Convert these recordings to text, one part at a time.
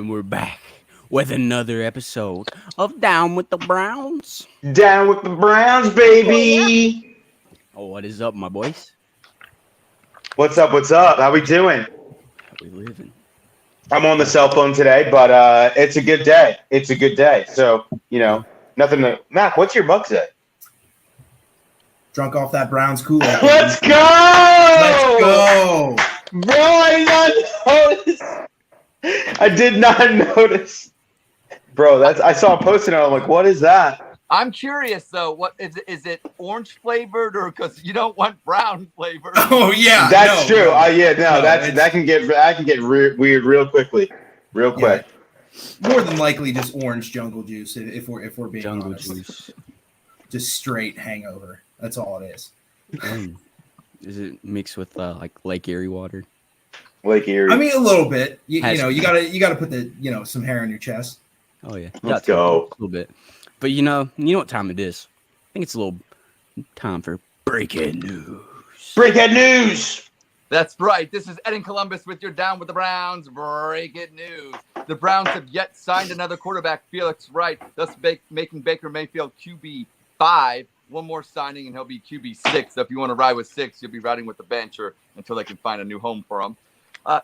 And we're back with another episode of Down with the Browns. Down with the Browns, baby. Oh, what is up, my boys? What's up? What's up? How we doing? How we living? I'm on the cell phone today, but it's a good day. It's a good day. So, nothing to... Mac, what's your mug say? Drunk off that Browns Kool-Aid. Let's go! Let's go! Bro, I did not notice. Bro, I saw a post and I'm like, what is that? I'm curious though. What is it orange flavored or because you don't want brown flavored? Oh yeah, that's true. That can get weird real quickly, real quick. More than likely, just orange jungle juice. If we're being jungle honest. Juice, just straight hangover. That's all it is. Is it mixed with like Lake Erie water? Lake Erie. I mean, a little bit. You gotta put the some hair on your chest. Oh yeah, let's go a little bit. But you know what time it is? I think it's a little time for breaking news. Breaking news. That's right. This is Ed in Columbus with your Down with the Browns breaking news. The Browns have yet signed another quarterback, Felix Wright, thus making Baker Mayfield QB5. One more signing and he'll be QB6. So if you want to ride with 6, you'll be riding with the bench until they can find a new home for him.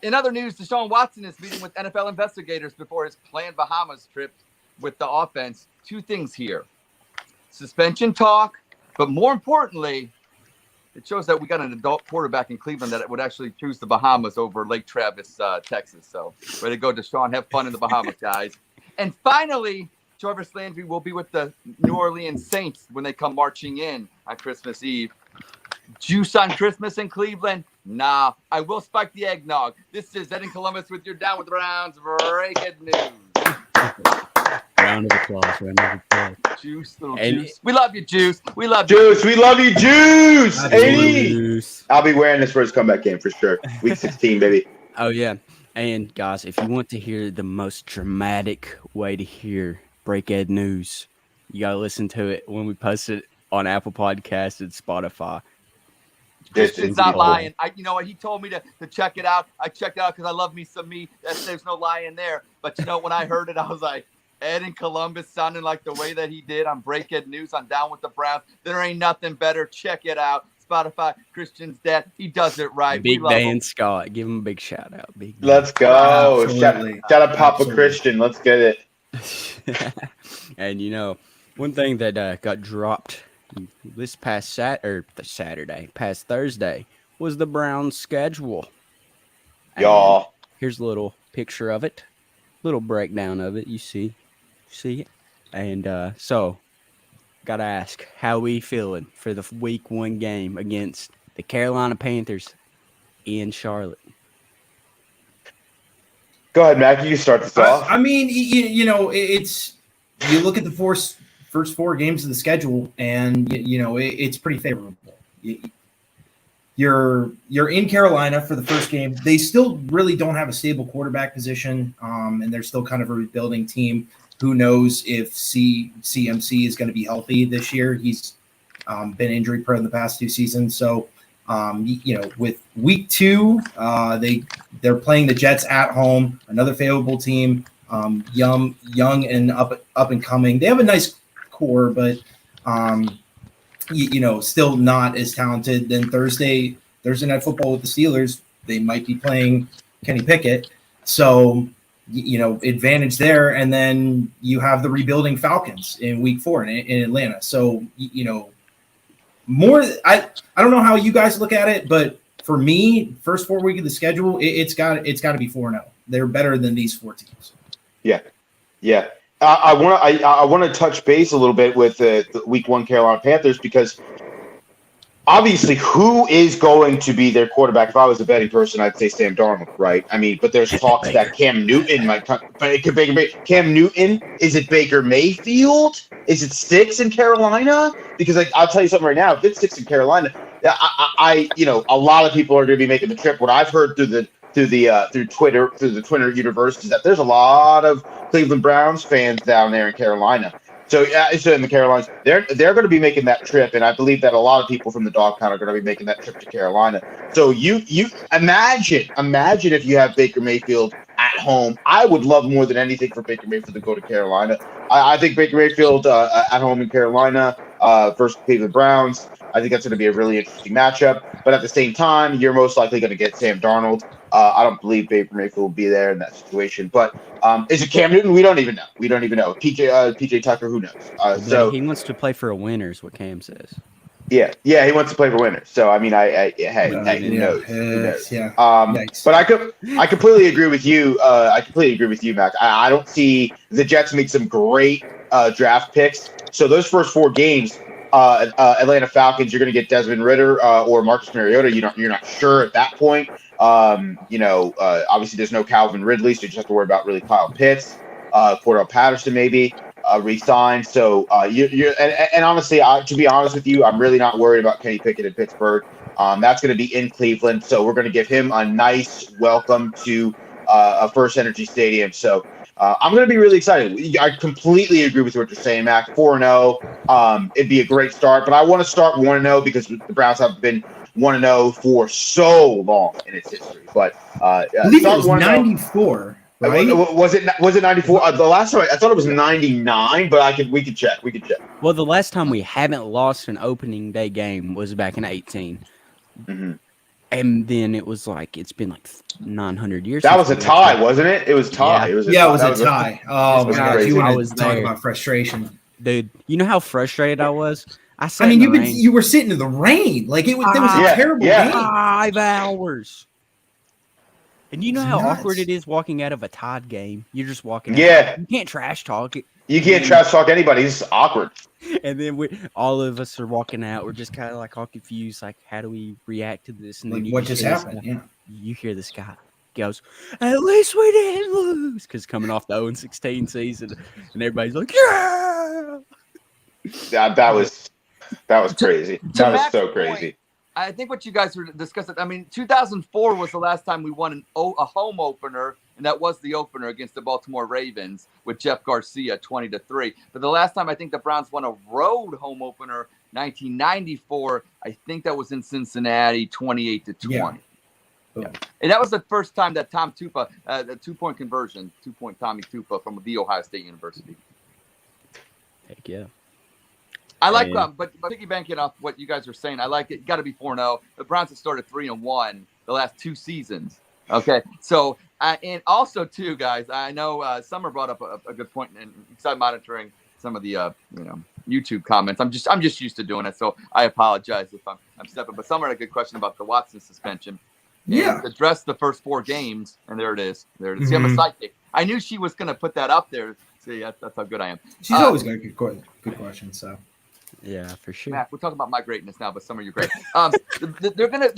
In other news, Deshaun Watson is meeting with NFL investigators before his planned Bahamas trip with the offense. 2 things here. Suspension talk, but more importantly, it shows that we got an adult quarterback in Cleveland that would actually choose the Bahamas over Lake Travis, Texas. So way to go, Deshaun. Have fun in the Bahamas, guys. And finally, Jarvis Landry will be with the New Orleans Saints when they come marching in on Christmas Eve. Juice on Christmas in Cleveland? Nah, I will spike the eggnog. This is Ed in Columbus with your Down with the Browns breaking news. Round of applause. Juice, little Juice. We love you, Juice. We love you. Juice, we love you, Juice. 80. Juice. I'll be wearing this for his comeback game for sure. Week 16, baby. Oh, yeah. And, guys, if you want to hear the most dramatic way to hear Break Ed News, you got to listen to it when we post it on Apple Podcasts and Spotify. It's not lying. You know what? He told me to check it out. I checked it out because I love me some me. There's no lie in there. But, when I heard it, I was like, Ed in Columbus sounding like the way that he did on Break Ed News on Down with the Browns. There ain't nothing better. Check it out. Spotify, Christian's dad. He does it right. Big Dan Scott. Give him a big shout out. Let's go. Shout out Papa Christian. Let's get it. And, one thing that got dropped this past past Thursday, was the Browns' schedule. Y'all. Here's a little picture of it. Little breakdown of it. You see it? And so, gotta ask, how we feeling for the Week 1 game against the Carolina Panthers in Charlotte? Go ahead, Mac. You can start this off. I mean, it's you look at the first 4 games of the schedule, and it's pretty favorable. You're in Carolina for the first game. They still really don't have a stable quarterback position, and they're still kind of a rebuilding team. Who knows if CMC is going to be healthy this year? He's been injury prone the past 2 seasons. So, with Week 2, they're playing the Jets at home, another favorable team, young and up and coming. They have a nice core, but still not as talented. Then Thursday Night Football with the Steelers, they might be playing Kenny Pickett. So, advantage there. And then you have the rebuilding Falcons in Week 4 in Atlanta. So, I don't know how you guys look at it, but for me, first 4 weeks of the schedule, it's got to be 4-0. They're better than these 4 teams. Yeah. I want to touch base a little bit with the Week 1 Carolina Panthers, because obviously, who is going to be their quarterback? If I was a betting person, I'd say Sam Darnold, right? I mean, but there's talks that Cam Newton might come, but it could be Cam Newton. Is it Baker Mayfield? Is it Sticks in Carolina? Because I'll tell you something right now. If it's Sticks in Carolina, a lot of people are going to be making the trip. What I've heard through the Twitter universe is that there's a lot of Cleveland Browns fans down there in Carolina. So in the Carolinas, they're going to be making that trip, and I believe that a lot of people from the dog pound are going to be making that trip to Carolina. So you imagine if you have Baker Mayfield at home, I would love more than anything for Baker Mayfield to go to Carolina. I think Baker Mayfield at home in Carolina versus Cleveland Browns. I think that's going to be a really interesting matchup. But at the same time, you're most likely going to get Sam Darnold. I don't believe Baker Mayfield will be there in that situation. But is it Cam Newton? We don't even know. PJ Tucker, who knows? But he wants to play for a winner, is what Cam says. Yeah, he wants to play for winners. So I mean, who knows? Yeah. But I completely agree with you. Mac. I don't see the Jets make some great draft picks. So those first 4 games, Atlanta Falcons, you're going to get Desmond Ridder or Marcus Mariota. You're not sure at that point. Obviously there's no Calvin Ridley, so you just have to worry about really Kyle Pitts, Cordell Patterson maybe. Re-signed. So and honestly, to be honest with you, I'm really not worried about Kenny Pickett in Pittsburgh. That's going to be in Cleveland, so we're going to give him a nice welcome to a First Energy Stadium. So I'm going to be really excited. I completely agree with what you're saying, Mac. 4-0, it'd be a great start, but I want to start 1-0 because the Browns have been 1-0 for so long in its history. But I believe it was 94. Right? Was it 94? The last time I thought it was 99, but we could check. Well, the last time we haven't lost an opening day game was back in 18. Mm-hmm. And then it was like it's been like 900 years. That was a tie, wasn't it? It was tie. Yeah. It was a tie. Oh my gosh, you I want was to talk there. about frustration, Dude. You know how frustrated I was. You were sitting in the rain. Like there was a terrible game. 5 hours. And you know how nuts. awkward it is walking out of a tied game? You're just walking out. Yeah. You can't trash talk it. You can't trash talk anybody. It's awkward. And then all of us are walking out. We're just kind of like all confused. Like, how do we react to this? And Like, then what just happened? Yeah. You hear this guy goes, "At least we didn't lose," because coming off the 0-16 season, and everybody's like, "Yeah." That was crazy. That was so Mac's crazy. point, I think what you guys were discussing, 2004 was the last time we won a home opener, and that was the opener against the Baltimore Ravens with Jeff Garcia, 20-3. But the last time I think the Browns won a road home opener, 1994, I think that was in Cincinnati, 28-20. Yeah. Yeah. And that was the first time that Tom Tupa, the 2-point conversion, 2-point Tommy Tupa from the Ohio State University. Heck yeah. I like but piggybacking off what you guys are saying, I like it. You got to be 4-0. The Browns have started 3-1 the last 2 seasons. Okay, so and also too, guys, I know Summer brought up a good point, and I'm monitoring some of the YouTube comments. I'm just used to doing it, so I apologize if I'm stepping. But Summer had a good question about the Watson suspension. Yeah, address the first 4 games, and there it is. Mm-hmm. See, I'm a psychic. I knew she was going to put that up there. See, that's how good I am. She's always got a good question. So. Yeah, for sure. Matt, we're talking about my greatness now, but some of you great. They're gonna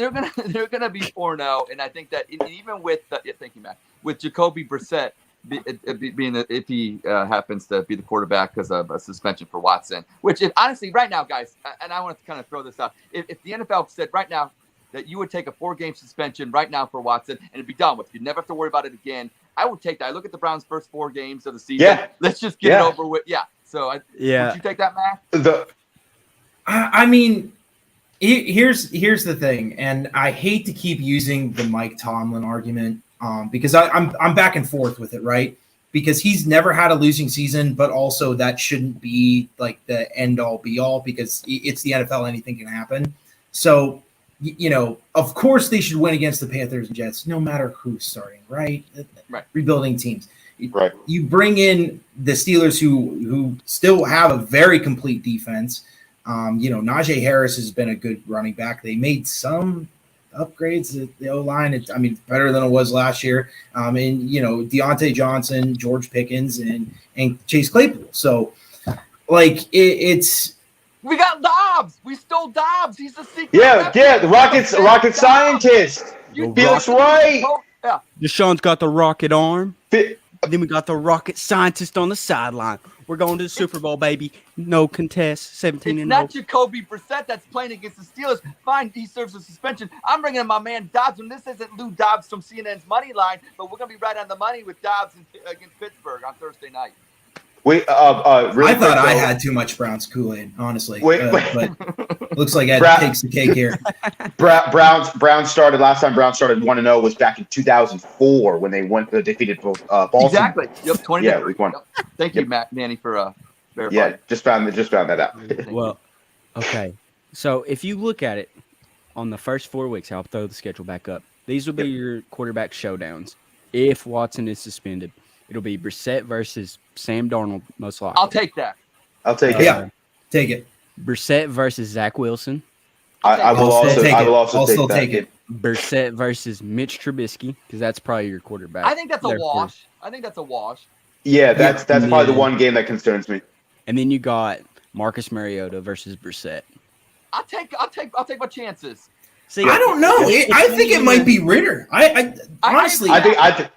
be 4-0, and I think that even with thank you, Matt, with Jacoby Brissett being if he happens to be the quarterback because of a suspension for Watson, which honestly right now, guys, and I want to kind of throw this out, if the NFL said right now that you would take a 4-game suspension right now for Watson and it'd be done with, you never have to worry about it again, I would take that. I look at the Browns' first 4 games of the season. Yeah. Let's just get it over with. Yeah. So would you take that, Matt? I mean, here's the thing, and I hate to keep using the Mike Tomlin argument because I'm back and forth with it, right? Because he's never had a losing season, but also that shouldn't be like the end all be all because it's the NFL, anything can happen. So, of course they should win against the Panthers and Jets, no matter who's starting, right? Right. Rebuilding teams. Right. You bring in the Steelers who still have a very complete defense. Najee Harris has been a good running back. They made some upgrades at the O-line. It's better than it was last year. Deontay Johnson, George Pickens, and Chase Claypool. So, it's we got Dobbs. We stole Dobbs. He's the secret. Yeah, the rocket scientist. Felix Wright. Yeah. Deshaun's got the rocket arm. Then we got the rocket scientist on the sideline. We're going to the Super Bowl, baby. No contest. 17-0. It's not Jacoby Brissett that's playing against the Steelers. Fine, he serves a suspension. I'm bringing in my man Dobbs, and this isn't Lou Dobbs from CNN's Money Line, but we're going to be right on the money with Dobbs against Pittsburgh on Thursday night. Wait, really I thought quick, I though. had too much Browns Kool-Aid, honestly. Wait. But looks like Ed Brad- takes the cake here. Browns started last time. Browns started 1-0 was back in 2004 when they defeated Baltimore. Exactly. Yep. 20 Yeah, to 3. week 1. Yep. Thank you, Manny, for verifying. Yeah, just found that out. Well, okay. So if you look at it on the first 4 weeks, I'll throw the schedule back up. These will be your quarterback showdowns. If Watson is suspended, it'll be Brissett versus Sam Darnold, most likely. I'll take that. I'll take it. Yeah, take it. Brissett versus Zach Wilson. I will also take it. Brissett versus Mitch Trubisky, because that's probably your quarterback. I think that's a there wash. first. Yeah, that's and probably the then- one game that concerns me. And then you got Marcus Mariota versus Brissett. I'll take my chances. See, I don't know. I think it might be Ritter. I honestly, I think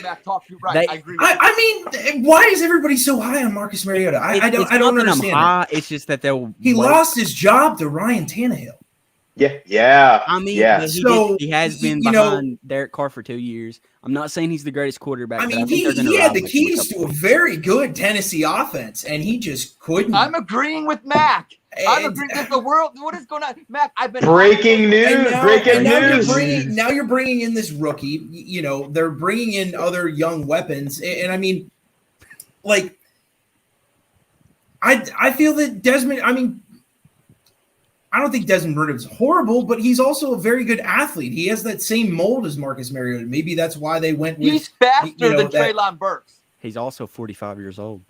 Matt, talk. You're right. I agree. I mean, why is everybody so high on Marcus Mariota? I don't understand. It's just that they'll. He lost his job to Ryan Tannehill. Yeah. I mean, yeah. he has been behind Derek Carr for 2 years. I'm not saying he's the greatest quarterback. I mean, but I think he had the keys to a very good Tennessee offense, and he just couldn't. I'm agreeing with Mac. I'm agreeing with the world. What is going on, Mac? I've been breaking news. Now you're bringing in this rookie. You know, they're bringing in other young weapons, and I mean, like, I feel that Desmond. I mean, I don't think Desmond Ridder is horrible, but he's also a very good athlete. He has that same mold as Marcus Mariota. Maybe that's why they went with. He's faster than Treylon Burks. He's also 45 years old.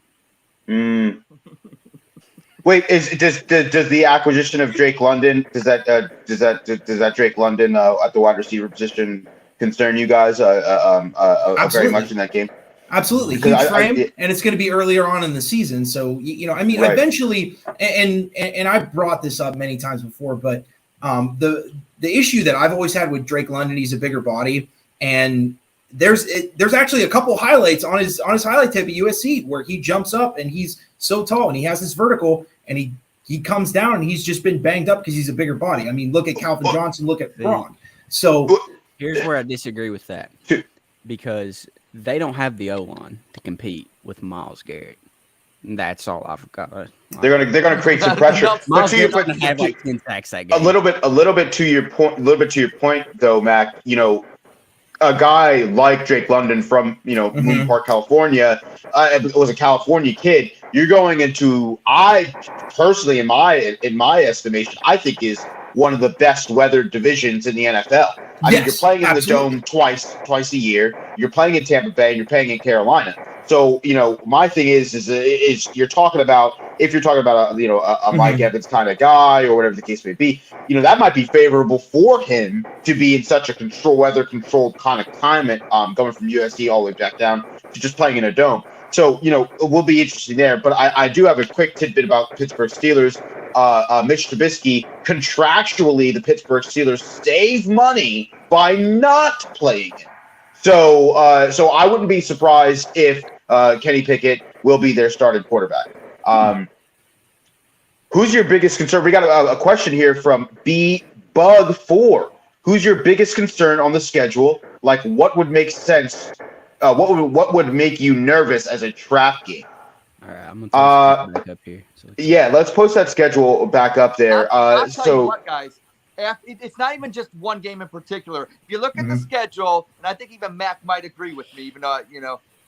Wait, does the acquisition of Drake London does that Drake London at the wide receiver position concern you guys very much in that game? Absolutely, huge frame, and it's going to be earlier on in the season. So I mean, eventually, and I brought this up many times before, but the issue that I've always had with Drake London, he's a bigger body, and there's actually a couple highlights on his highlight tape at USC where he jumps up and he's so tall and he has this vertical and he comes down and he's just been banged up because he's a bigger body. I mean, look at Calvin Johnson, look at Braun. So here's where I disagree with that, because they don't have the O-line to compete with Myles Garrett. That's all I've got. They're gonna create some pressure. Myles Garrett's gonna have like 10 sacks that game. A little bit to your point, though, Mac. You know, a guy like Drake London from Moon Park, California, was a California kid. You're going into, I personally, in my estimation, I think is one of the best weathered divisions in the NFL. I mean, you're playing in the Dome twice a year. You're playing in Tampa Bay, and you're playing in Carolina. So, my thing is you're talking about, if you're talking about a Mike Evans kind of guy or whatever the case may be, that might be favorable for him to be in such a weather controlled kind of climate, going from USC all the way back down to just playing in a dome. So, it will be interesting there. But I do have a quick tidbit about Pittsburgh Steelers. Mitch Trubisky, contractually, the Pittsburgh Steelers save money by not playing him. So I wouldn't be surprised if Kenny Pickett will be their starting quarterback. Who's your biggest concern? We got a question here from B-Bug4. Who's your biggest concern on the schedule? Like, what would make sense? What would make you nervous as a trap game? All right, I'm gonna throw back up here. Yeah, let's post that schedule back up there. I'll tell you what, guys. It's not even just one game in particular. If you look at the schedule, and I think even Mac might agree with me, even though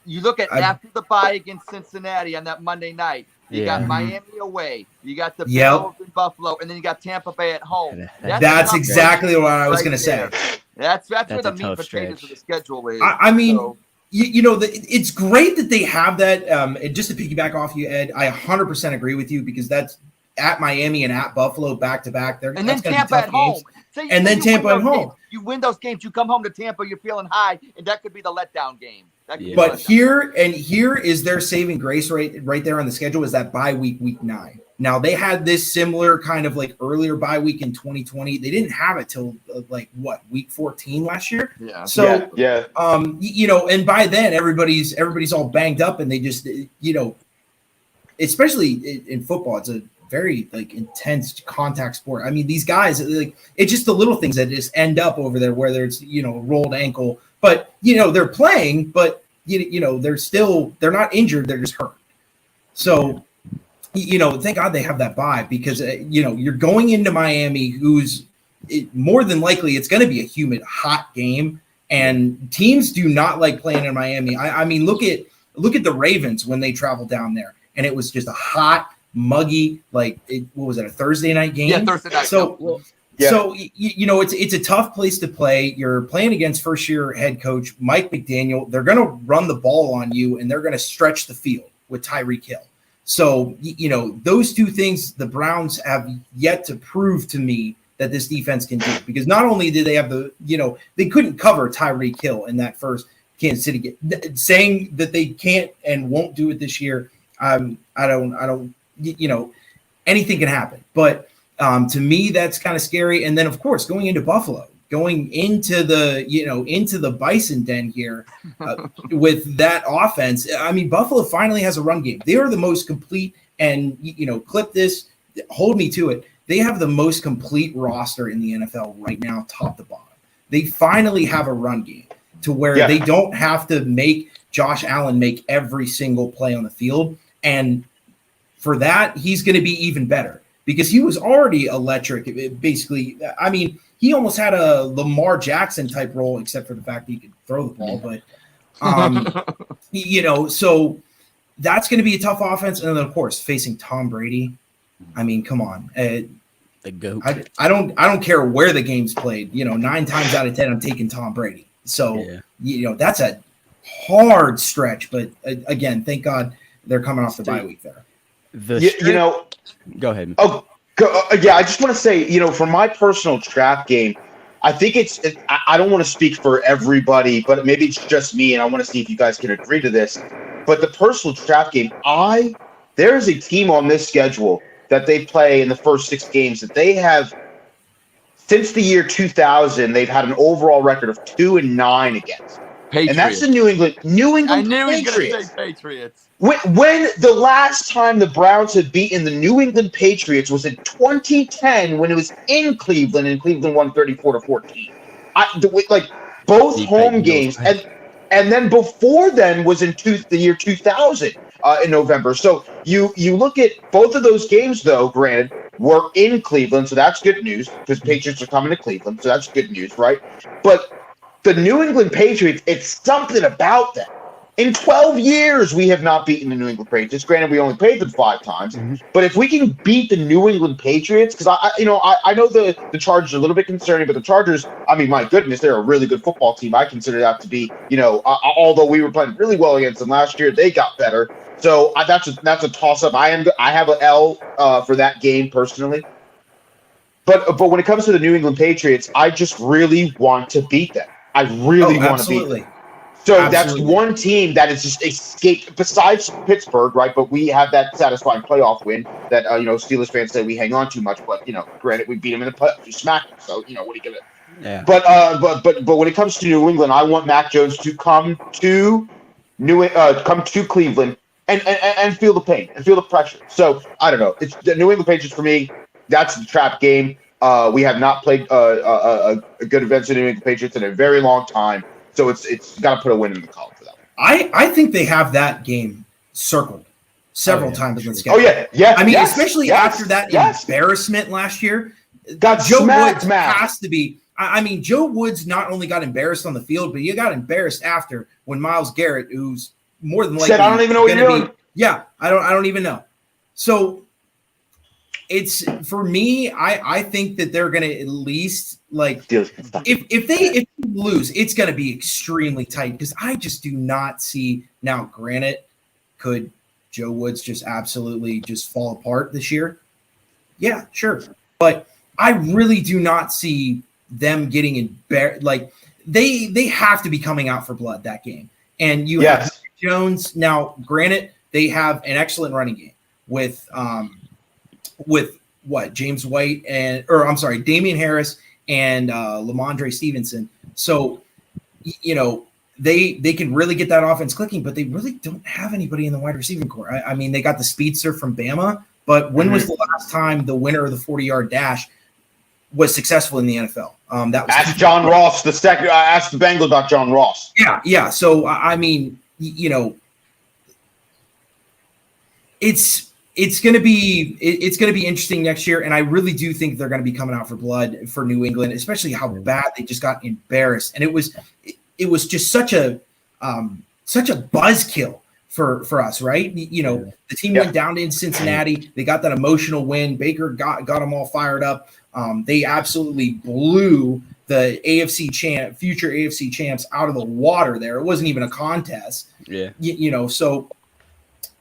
you look at after the bye against Cincinnati on that Monday night. You got Miami away. You got the Bills in Buffalo, and then you got Tampa Bay at home. That's exactly what I was going to say. That's where the meat and potatoes of the schedule is. I mean, it's great that they have that. And just to piggyback off you, Ed, I 100% agree with you, because that's at Miami and at Buffalo back to back. And then Tampa at home. And then Tampa at home. You win those games. You come home to Tampa. You're feeling high, and that could be the letdown game. But here is their saving grace right there on the schedule, is that bye week 9. Now, they had this similar kind of like earlier bye week in 2020. They didn't have it till week 14 last year. Yeah. So yeah. And by then everybody's all banged up, and they just especially in football, it's a very intense contact sport. I mean, these guys, it's just the little things that just end up over there, whether it's rolled ankle, but they're playing, but they're not injured, they're just hurt. So, thank God they have that bye because, you're going into Miami, more than likely it's going to be a humid, hot game. And teams do not like playing in Miami. I mean, look at the Ravens when they traveled down there, and it was just a hot, muggy, what was it, a Thursday night game? Yeah, Thursday night. So, it's a tough place to play. You're playing against first-year head coach Mike McDaniel. They're going to run the ball on you, and they're going to stretch the field with Tyreek Hill. So, those two things the Browns have yet to prove to me that this defense can do, because not only did they have they couldn't cover Tyreek Hill in that first Kansas City game. Saying that they can't and won't do it this year, I don't, anything can happen. But to me, that's kind of scary. And then, of course, going into Buffalo, going into the Bison Den here with that offense. I mean, Buffalo finally has a run game. They are the most complete, and clip this, hold me to it. They have the most complete roster in the NFL right now, top to bottom. They finally have a run game to where they don't have to make Josh Allen make every single play on the field. And for that, he's going to be even better because he was already electric. Basically, I mean, he almost had a Lamar Jackson type role, except for the fact that he could throw the ball. But, so that's going to be a tough offense. And then, of course, facing Tom Brady. I mean, come on. The GOAT. I don't care where the game's played. 9 times out of 10, I'm taking Tom Brady. So, that's a hard stretch. But, again, thank God they're coming off the bye week there. Go ahead. Oh, I just want to say, for my personal trap game, I think I don't want to speak for everybody, but maybe it's just me, and I want to see if you guys can agree to this. But the personal trap game, there is a team on this schedule that they play in the first 6 games that they have, since the year 2000, they've had an overall record of 2-9 against. Patriots. And that's the New England I knew he was Patriots. going to say Patriots. When the last time the Browns had beaten the New England Patriots was in 2010 when it was in Cleveland, and Cleveland won 34-14. Both home games, and then before then was in the year 2000 in November. So you look at both of those games, though, granted, were in Cleveland, so that's good news because Patriots are coming to Cleveland, so that's good news, right? But the New England Patriots, it's something about them. In 12 years, we have not beaten the New England Patriots. Granted, we only played them 5 times. Mm-hmm. But if we can beat the New England Patriots, because I know the Chargers are a little bit concerning, but the Chargers, I mean, my goodness, they're a really good football team. I consider that to be, although we were playing really well against them last year, they got better. So that's a toss-up. I have an L for that game personally. But when it comes to the New England Patriots, I just really want to beat them. I really want to beat them. So that's one team that is just escaped, besides Pittsburgh, right? But we have that satisfying playoff win that, Steelers fans say we hang on too much. But, granted, we beat them in the playoffs. We smacked them. So, what are you going to – yeah. But when it comes to New England, I want Mac Jones to come to Cleveland and feel the pain and feel the pressure. So, I don't know. It's the New England Patriots for me. That's the trap game. We have not played a good against the New England Patriots in a very long time. So it's got to put a win in the column for that. I think they have that game circled several times against schedule. Yeah. I mean, especially after that embarrassment last year. Joe Woods has to be. I mean, Joe Woods not only got embarrassed on the field, but he got embarrassed after when Myles Garrett, who's more than likely said, "I don't even know what you're doing." Yeah, I don't even know. So it's for me. I think that they're going to at least if they lose, it's going to be extremely tight because I just do not see. Now, granted, could Joe Woods just absolutely just fall apart this year? Yeah, sure, but I really do not see them getting embarrassed. They have to be coming out for blood that game, and you have Jones. Now, granted, they have an excellent running game with James White Damian Harris and Lamondre Stevenson. So, they can really get that offense clicking, but they really don't have anybody in the wide receiving core. I mean, they got the speedster from Bama, but when was the last time the winner of the 40-yard dash was successful in the NFL? That was ask John Ross. Ask the Bengals about John Ross. Yeah. So I mean, It's going to be interesting next year, and I really do think they're going to be coming out for blood for New England, especially how bad they just got embarrassed, and it was just such a buzzkill for us, right? The team went down in Cincinnati, they got that emotional win. Baker got them all fired up. They absolutely blew the future AFC champs out of the water there. It wasn't even a contest. Yeah. So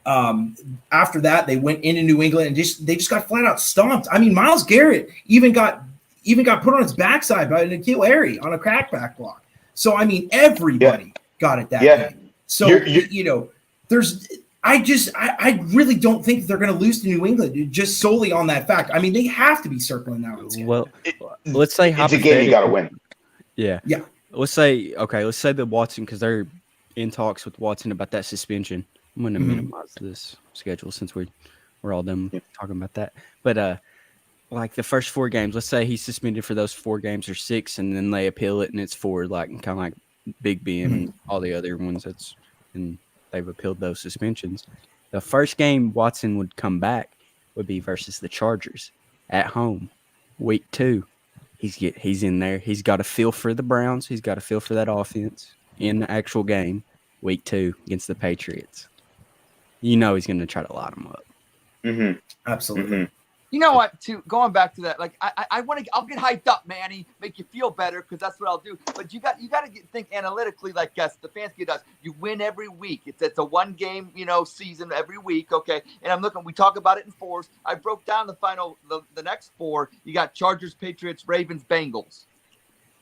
after that, they went into New England and they just got flat out stomped. I mean, Myles Garrett even got put on his backside by N'Keal Harry on a crackback block. So I mean, everybody got it that game. So I really don't think they're going to lose to New England just solely on that fact. I mean, they have to be circling that one. Well, let's say it's a game you got to win. Yeah. Let's say that Watson, because they're in talks with Watson about that suspension. I'm going to minimize this schedule since we're all done talking about that. But like the first 4 games, let's say he's suspended for those 4 games or 6, and then they appeal it and it's 4, like kind of like Big Ben and all the other ones and they've appealed those suspensions. The first game Watson would come back would be versus the Chargers at home, week 2. He's in there. He's got a feel for the Browns. He's got a feel for that offense in the actual game, week 2 against the Patriots. He's going to try to light them up. Mm-hmm. Absolutely. Mm-hmm. You know what? Going back to that, like I'll get hyped up, Manny, make you feel better because that's what I'll do. But you got to think analytically, like Stefanski does. You win every week. It's a 1-game season every week, okay? And I'm looking. We talk about it in 4s. I broke down the next 4. You got Chargers, Patriots, Ravens, Bengals.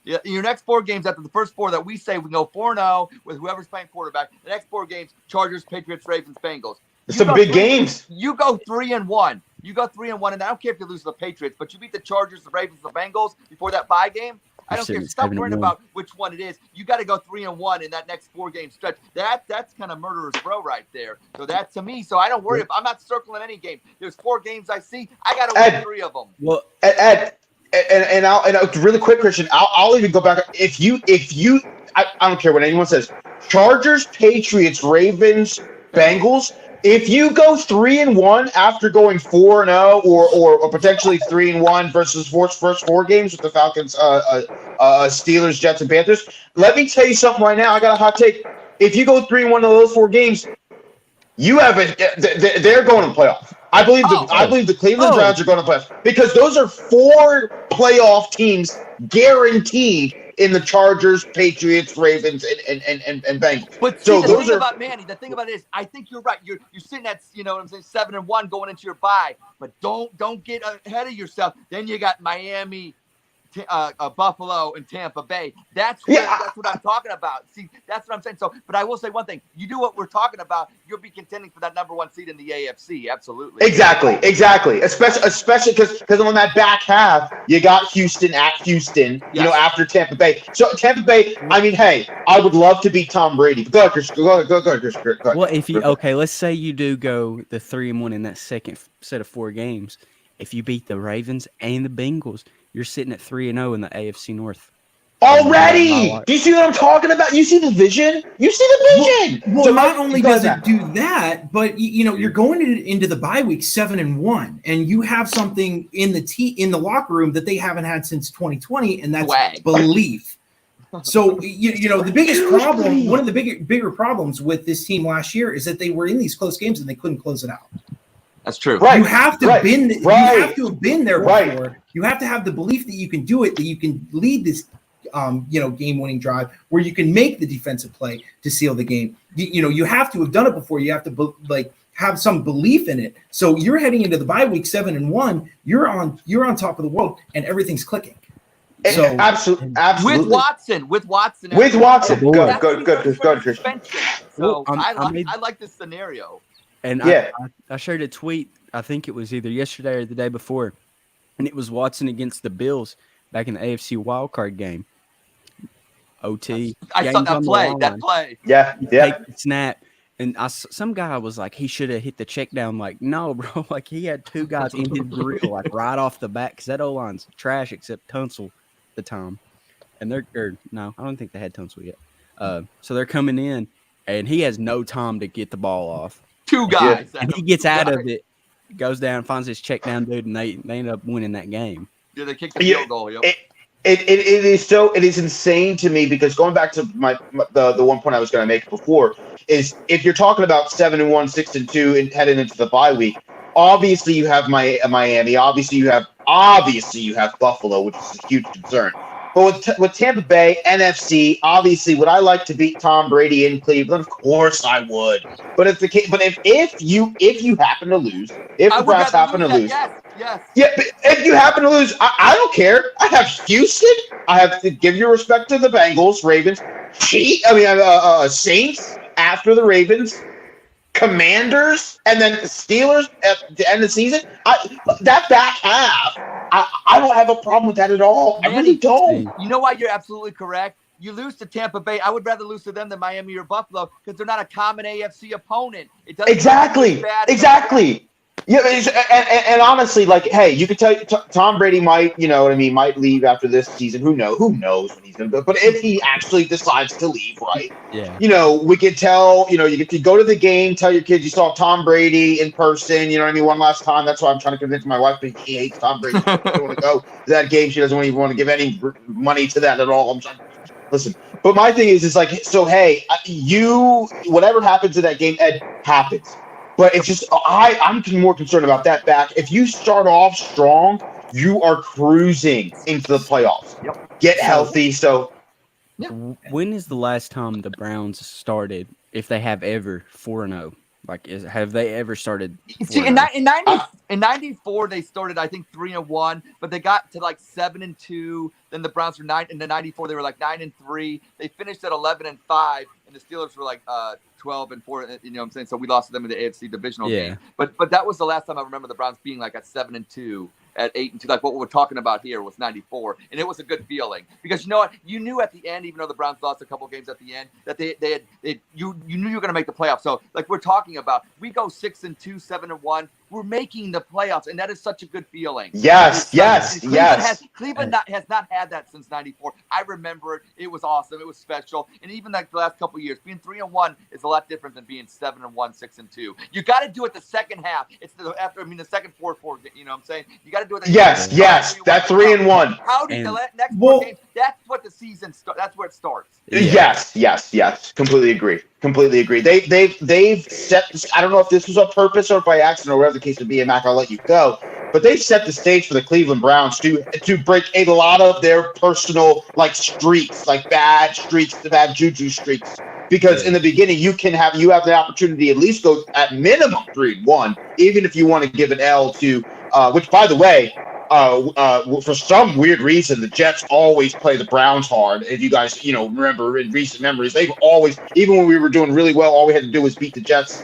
Yeah, your next 4 games after the first 4 that we say we go 4-0 with whoever's playing quarterback. The next 4 games: Chargers, Patriots, Ravens, Bengals. Some big games. You go 3-1. You go 3-1, and I don't care if you lose to the Patriots, but you beat the Chargers, the Ravens, the Bengals before that bye game. I don't care. Stop worrying about which one it is. You got to go 3-1 in that next 4-game stretch. That's kind of murderer's row right there. So that to me. So I don't worry. I'm not circling any game. There's 4 games I see. I got to win 3 of them. Well, Ed, and I'll really quick, Christian. I'll even go back. If you, I don't care what anyone says. Chargers, Patriots, Ravens, Bengals. If you go 3-1 after going 4-0 or potentially 3-1 versus first 4 games with the Falcons, Steelers, Jets, and Panthers, let me tell you something right now. I got a hot take. If you go 3-1 in those 4 games, you have they're going to the playoff. I believe the Cleveland Browns are going to the playoffs because those are 4 playoff teams guaranteed in the Chargers, Patriots, Ravens, and Bengals. But see, the thing about Manny, the thing about it is, I think you're right. You're sitting at 7-1 going into your bye, but don't get ahead of yourself. Then you got Miami, Buffalo, and Tampa Bay. That's what I'm talking about. See, that's what I'm saying. So, but I will say one thing: you do what we're talking about, you'll be contending for that number 1 seed in the AFC. Absolutely. Exactly. Especially because on that back half, you got Houston at Houston. Yes. After Tampa Bay. So Tampa Bay. I mean, hey, I would love to beat Tom Brady. Go ahead, Chris. Go ahead. Well, let's say you do go the 3-1 in that second set of 4 games. If you beat the Ravens and the Bengals, you're sitting at 3-0 in the AFC North. Already! Do you see what I'm talking about? You see the vision? Well, so not only does it do that, but you're going into the bye week 7-1, and you have something in the locker room that they haven't had since 2020, and that's belief. So the biggest problem, one of the bigger problems with this team last year is that they were in these close games and they couldn't close it out. That's true. Right. You have to have been there before. Right. You have to have the belief that you can do it, that you can lead this game-winning drive where you can make the defensive play to seal the game. You have to have done it before. You have to have some belief in it. So you're heading into the bye week 7-1. You're on top of the world, and everything's clicking. So absolutely. With Watson. Good, Christian. So I like this scenario. And I shared a tweet, I think it was either yesterday or the day before, and it was Watson against the Bills back in the AFC wildcard game. OT. I saw that play. Yeah. Take the snap. And some guy was like, he should have hit the check down. Like, no, bro. Like, he had 2 guys in his grill, like, right off the bat. Because that O-line's trash except Tunsil at the time. And no, I don't think they had Tunsil yet. So they're coming in, and he has no time to get the ball off. Two guys. And he gets out of it, goes down, finds his check down dude, and they end up winning that game. Yeah, they kicked the field goal. Yep. It is insane to me because going back to the one point I was going to make before is if you're talking about 7-1, 6-2, and heading into the bye week, obviously you have Miami, obviously you have Buffalo, which is a huge concern. But with Tampa Bay, NFC, obviously, would I like to beat Tom Brady in Cleveland? Of course I would. But if you happen to lose, if the Browns happen to lose, yes. Yeah, but if you happen to lose, I don't care. I have Houston. I have to give your respect to the Bengals, Ravens, Saints after the Ravens, Commanders, and then Steelers at the end of the season. That back half, I don't have a problem with that at all. I really don't. You know why you're absolutely correct? You lose to Tampa Bay. I would rather lose to them than Miami or Buffalo because they're not a common AFC opponent. It doesn't exactly. Yeah, and honestly, like, hey, you could tell Tom Brady might, might leave after this season. Who knows when he's going to go? But if he actually decides to leave, right? Yeah. We could tell. You get to go to the game, tell your kids you saw Tom Brady in person. You know what I mean? One last time. That's why I'm trying to convince my wife that she hates Tom Brady. She doesn't want to go to that game. She doesn't even want to give any money to that at all. I'm trying. Listen, but my thing is like, so hey, whatever happens in that game, Ed, happens. But it's just I'm more concerned about that back. If you start off strong, you are cruising into the playoffs. Yep. Get healthy. So, when is the last time the Browns started, if they have ever, 4-0? Like, have they ever started? See, in 94 they started, I think, 3-1, but they got to like 7-2. Then the Browns were 9, and in 94 they were like 9-3. They finished at 11-5, and the Steelers were like 12-4. You know what I'm saying? So we lost to them in the AFC divisional game. But that was the last time I remember the Browns being like at 7-2. At 8-2, like what we're talking about here was 94, and it was a good feeling because you know what, you knew at the end, even though the Browns lost a couple games at the end, that you knew you were going to make the playoffs. So like we're talking about, we go 6-2, 7-1, we're making the playoffs, and that is such a good feeling. Yes. Cleveland has not had that since 94. I remember it. It was awesome. It was special, and even like the last couple of years, being 3-1 is a lot different than being 7-1, 6-2. You got to do it the second half. It's the second 4-4. You know what I'm saying? You got to do it. Yes. That 3-1. How do the next 4 games? That's what the season starts. That's where it starts. Yes. Completely agree. They've set. I don't know if this was on purpose or by accident or whatever the case would be. And Mac, I'll let you go. But they've set the stage for the Cleveland Browns to break a lot of their personal streaks, like bad streaks, the bad juju streaks. Because in the beginning, you have the opportunity to at least go at minimum 3-1, even if you want to give an L to. Which, by the way, for some weird reason, the Jets always play the Browns hard. If you guys, remember in recent memories, they've always, even when we were doing really well, all we had to do was beat the Jets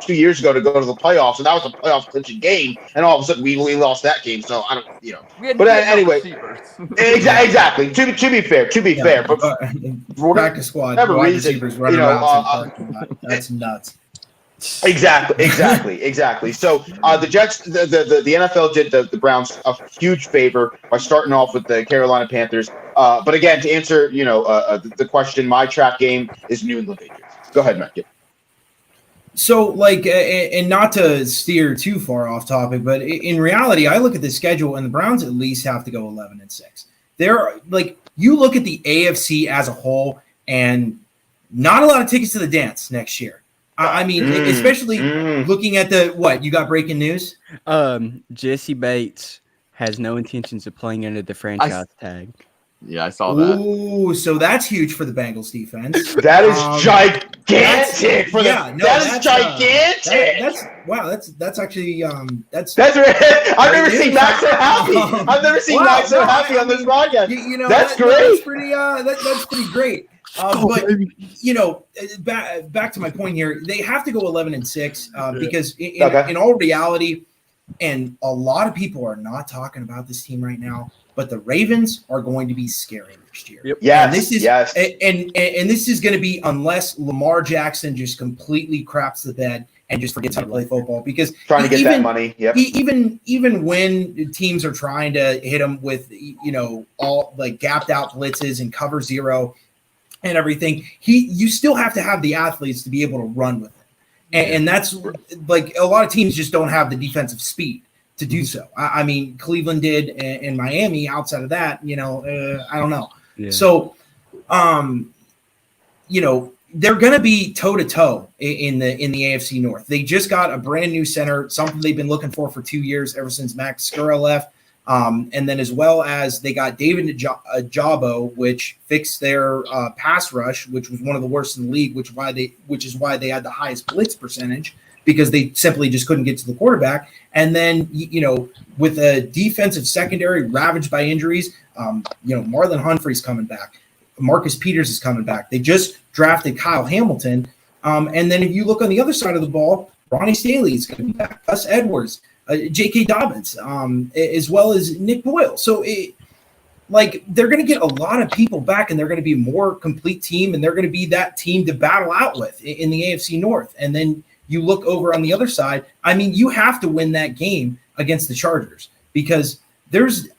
2 years ago to go to the playoffs, and that was a playoff clinching game. And all of a sudden, we lost that game. So I don't, But anyway, exactly. To be fair, but practice squad, wide receivers running around. That's nuts. Exactly. So the Jets, the NFL did the Browns a huge favor by starting off with the Carolina Panthers. But again, to answer the question, my trap game is New England Patriots. Go ahead, Matt. So, and not to steer too far off topic, but in reality, I look at the schedule, and the Browns at least have to go 11-6. They're you look at the AFC as a whole, and not a lot of tickets to the dance next year. I mean, especially looking at you got breaking news? Jesse Bates has no intentions of playing under the franchise tag. Yeah, I saw that. Ooh, so that's huge for the Bengals defense. That is gigantic That is gigantic. That's actually that's I've never seen Max so happy. I've never seen Max so happy on this podcast. That's great. That's pretty great. But back to my point here, they have to go 11-6 because in all reality, and a lot of people are not talking about this team right now, but the Ravens are going to be scary next year. Yep. Yes. And this is going to be unless Lamar Jackson just completely craps the bed and just forgets how to play football, because trying to get that money. Yep. Even when teams are trying to hit him with all gapped out blitzes and cover zero and everything, you still have to have the athletes to be able to run with it. And that's like a lot of teams just don't have the defensive speed to do so. I mean, Cleveland did, and Miami. Outside of that, I don't know. Yeah. So, they're going to be toe to toe in the AFC North. They just got a brand new center, something they've been looking for 2 years, ever since Max Skura left. And then as well as they got David Ajabo, which fixed their pass rush, which was one of the worst in the league, which is why they had the highest blitz percentage, because they simply just couldn't get to the quarterback. And then, with a defensive secondary ravaged by injuries, Marlon Humphrey's coming back. Marcus Peters is coming back. They just drafted Kyle Hamilton. And then if you look on the other side of the ball, Ronnie Stanley is going to be back. Gus Edwards, J.K. Dobbins, as well as Nick Boyle. So, they're going to get a lot of people back, and they're going to be a more complete team, and they're going to be that team to battle out with in the AFC North. And then you look over on the other side. I mean, you have to win that game against the Chargers, because there's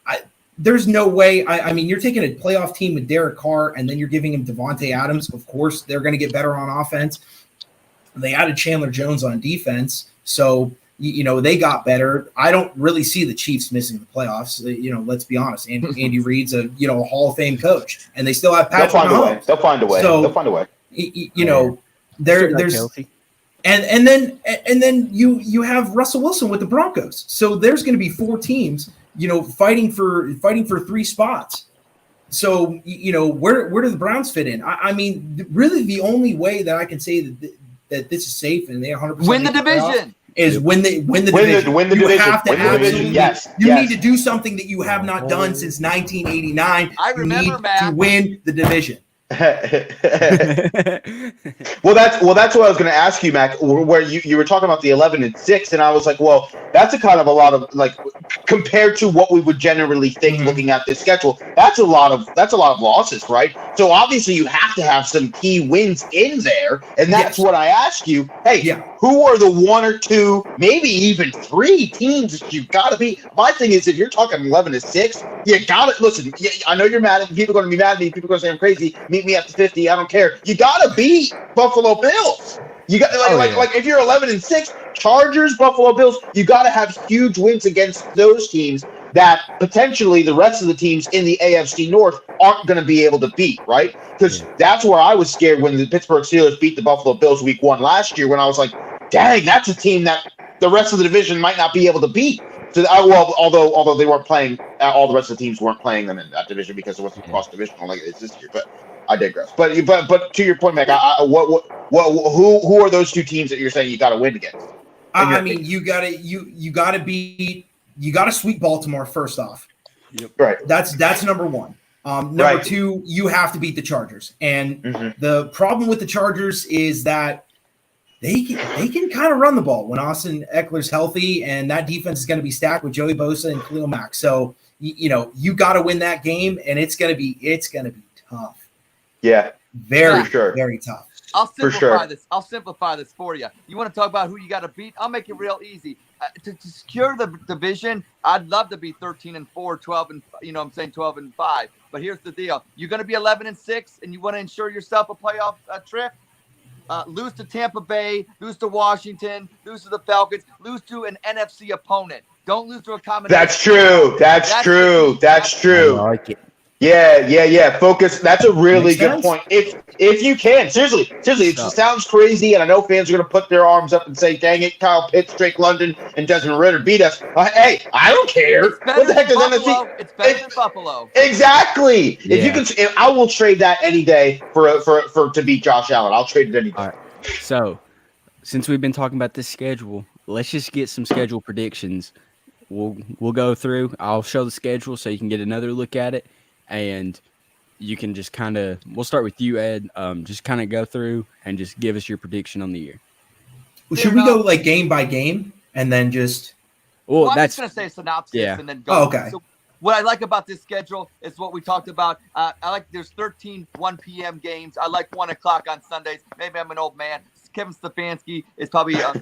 no way. I mean, you're taking a playoff team with Derek Carr, and then you're giving him Devontae Adams. Of course, they're going to get better on offense. They added Chandler Jones on defense, so they got better. I don't really see the Chiefs missing the playoffs. Let's be honest. Andy Reid's a Hall of Fame coach, and they still have Patrick Mahomes. They'll find a way. So, they'll find a way. There's and then you have Russell Wilson with the Broncos. So there's going to be 4 teams, fighting for 3 spots. So where do the Browns fit in? I mean, really, the only way that I can say that this is safe and they 100% win the division is win the division. Win the you division. have to win the division. Yes. You need to do something that you have not done since 1989. I remember, you need Matt, to win the division. Well, that's what I was going to ask you, Mac. Where you were talking about the 11-6, and I was like, well, that's a kind of a lot of, like, compared to what we would generally think looking at this schedule. That's a lot of losses, right? So obviously you have to have some key wins in there, and that's what I ask you. Hey, who are the 1 or 2, maybe even 3 teams that you've got to beat? My thing is, if you're talking 11-6, you got to listen. I know you're mad at me. People are going to be mad at me. People are going to say I'm crazy. Meet me at the 50. I don't care. You got to beat Buffalo Bills. You got like if you're 11-6, Chargers, Buffalo Bills, you got to have huge wins against those teams that potentially the rest of the teams in the AFC North aren't going to be able to beat, right? Because that's where I was scared when the Pittsburgh Steelers beat the Buffalo Bills week 1 last year, when I was like, dang, that's a team that the rest of the division might not be able to beat. So, although they weren't playing, all the rest of the teams weren't playing them in that division because it wasn't cross divisional like it is this year. But I digress. But to your point, Mac, who are those 2 teams that you're saying you got to win against? I mean, you got to sweep Baltimore first off. Yep. Right. That's number 1. Number 2, you have to beat the Chargers. And the problem with the Chargers is that they can kind of run the ball when Austin Eckler's healthy, and that defense is going to be stacked with Joey Bosa and Khalil Mack. So you got to win that game, and it's going to be tough. Yeah, very tough. I'll simplify this. I'll simplify this for you. You want to talk about who you got to beat? I'll make it real easy. To secure the division, I'd love to be 13-4, 12 and 12-5. But here's the deal: you're going to be 11-6, and you want to ensure yourself a playoff trip. Lose to Tampa Bay, lose to Washington, lose to the Falcons, lose to an NFC opponent. Don't lose to a combination. That's true. That's true. I like it. Yeah. Focus. That's a really good point. If you can, seriously, it sounds crazy, and I know fans are going to put their arms up and say, "Dang it, Kyle Pitts, Drake London, and Desmond Ridder beat us." Hey, I don't care. What the heck does NFC? It's better than Buffalo. Exactly. Yeah. If you can, I will trade that any day for to beat Josh Allen. I'll trade it any day. All right. So, since we've been talking about this schedule, let's just get some schedule predictions. We'll go through. I'll show the schedule so you can get another look at it. And you can just we'll start with you, Ed. Just kind of go through and just give us your prediction on the year. Well, should we go like game by game and then just? Well, I'm just going to say synopsis and then go. Oh, okay. So what I like about this schedule is what we talked about. I like there's 13 1 p.m. games. I like 1 o'clock on Sundays. Maybe I'm an old man. Kevin Stefanski is probably a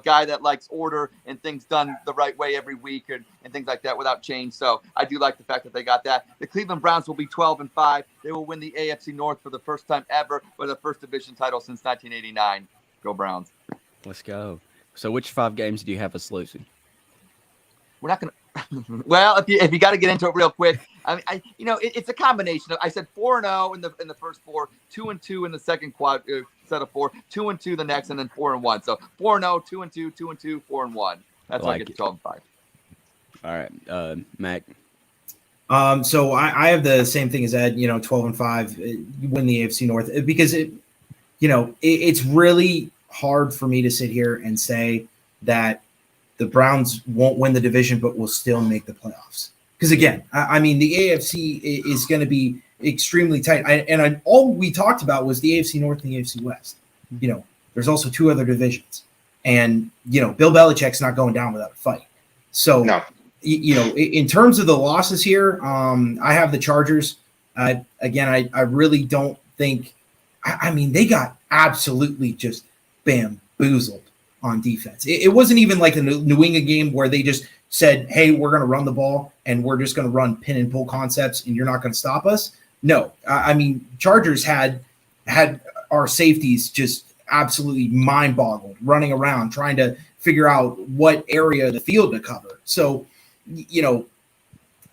guy that likes order and things done the right way every week and things like that without change. So I do like the fact that they got that. The Cleveland Browns will be 12-5. They will win the AFC North for the first time ever for the first division title since 1989. Go Browns. Let's go. So, which 5 games do you have us losing? We're not going to. Well, if you got to get into it real quick, it's a combination of. I said 4-0 in the first 4, 2-2 in the second set of 4, 2-2 the next, and then 4-1. So 4-0, 2-2, 2-2, 4-1. That's how I get to 12-5. All right, Mac. So I have the same thing as Ed. 12-5, win the AFC North because it's really hard for me to sit here and say that the Browns won't win the division, but will still make the playoffs. Because again, I mean, the AFC is going to be extremely tight. All we talked about was the AFC North and the AFC West. There's also 2 other divisions, and Bill Belichick's not going down without a fight. So, no. In terms of the losses here, I have the Chargers. Again, I really don't think. I mean, they got absolutely just bamboozled on defense. It wasn't even like the New England game where they just said, hey, we're going to run the ball and we're just going to run pin and pull concepts and you're not going to stop us. No, I mean, Chargers had our safeties just absolutely mind boggled, running around, trying to figure out what area of the field to cover. So,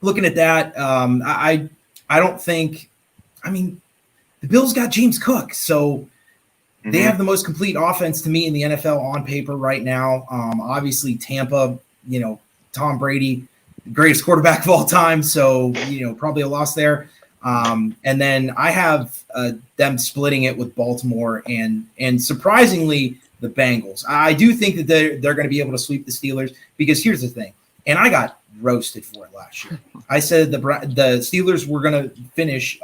looking at that, I don't think, I mean, the Bills got James Cook. So, they have the most complete offense to me in the NFL on paper right now. Obviously, Tampa, Tom Brady, the greatest quarterback of all time. So, probably a loss there. And then I have them splitting it with Baltimore and surprisingly, the Bengals. I do think that they're going to be able to sweep the Steelers because here's the thing. And I got roasted for it last year. I said the Steelers were going to finish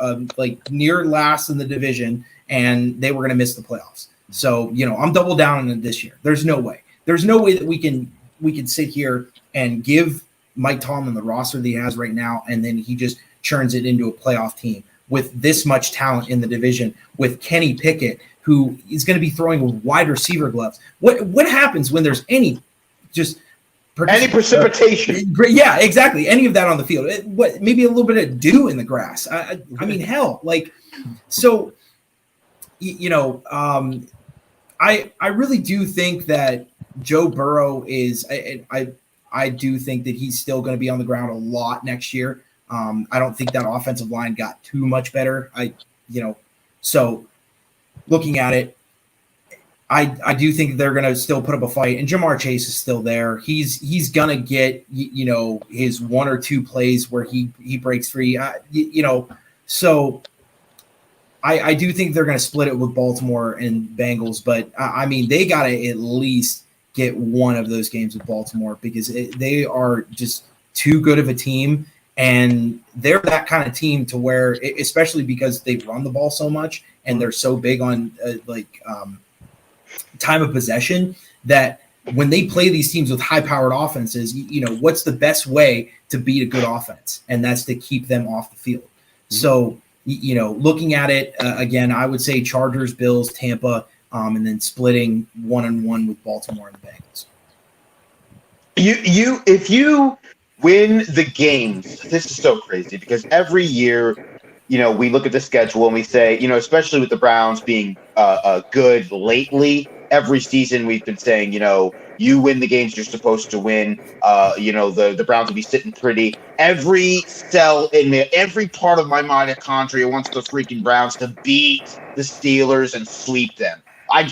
near last in the division and they were going to miss the playoffs. So, I'm double down on it this year. There's no way. There's no way that we can sit here and give Mike Tomlin the roster that he has right now, and then he just churns it into a playoff team with this much talent in the division, with Kenny Pickett, who is going to be throwing wide receiver gloves. What happens when there's any precipitation? Yeah, exactly. Any of that on the field. Maybe a little bit of dew in the grass. I mean, hell, so. I really do think that Joe Burrow is. I do think that he's still going to be on the ground a lot next year. I don't think that offensive line got too much better. So looking at it, I do think they're going to still put up a fight. And Jamar Chase is still there. He's going to get his 1 or 2 plays where he breaks free. So. I do think they're going to split it with Baltimore and Bengals, but I mean, they got to at least get one of those games with Baltimore because they are just too good of a team. And they're that kind of team to where, especially because they run the ball so much and they're so big on time of possession, that when they play these teams with high-powered offenses, what's the best way to beat a good offense? And that's to keep them off the field. Mm-hmm. So, looking at it again, I would say Chargers, Bills, Tampa, and then splitting 1-1 with Baltimore and the Bengals. If you win the games, this is so crazy because every year, we look at the schedule and we say, especially with the Browns being good lately, every season we've been saying, you win the games you're supposed to win. The Browns will be sitting pretty. Every cell in me, every part of my mitochondria wants the freaking Browns to beat the Steelers and sweep them. I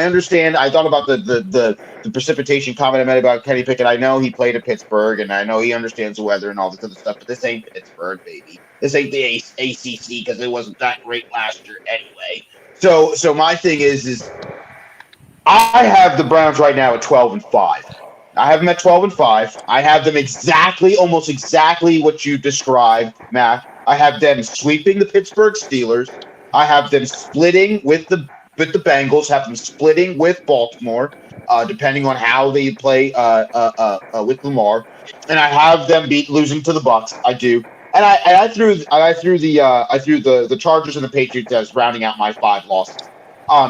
understand. I thought about the precipitation comment I made about Kenny Pickett. I know he played at Pittsburgh, and I know he understands the weather and all this other stuff. But this ain't Pittsburgh, baby. This ain't the ACC because it wasn't that great last year anyway. So my thing is I have the Browns right now at 12-5. I have them at 12-5. I have them almost exactly what you described, Matt. I have them sweeping the Pittsburgh Steelers. I have them splitting with the Bengals. Have them splitting with Baltimore, depending on how they play with Lamar. And I have them losing to the Bucs. I do. And I threw the Chargers and the Patriots as rounding out my 5 losses.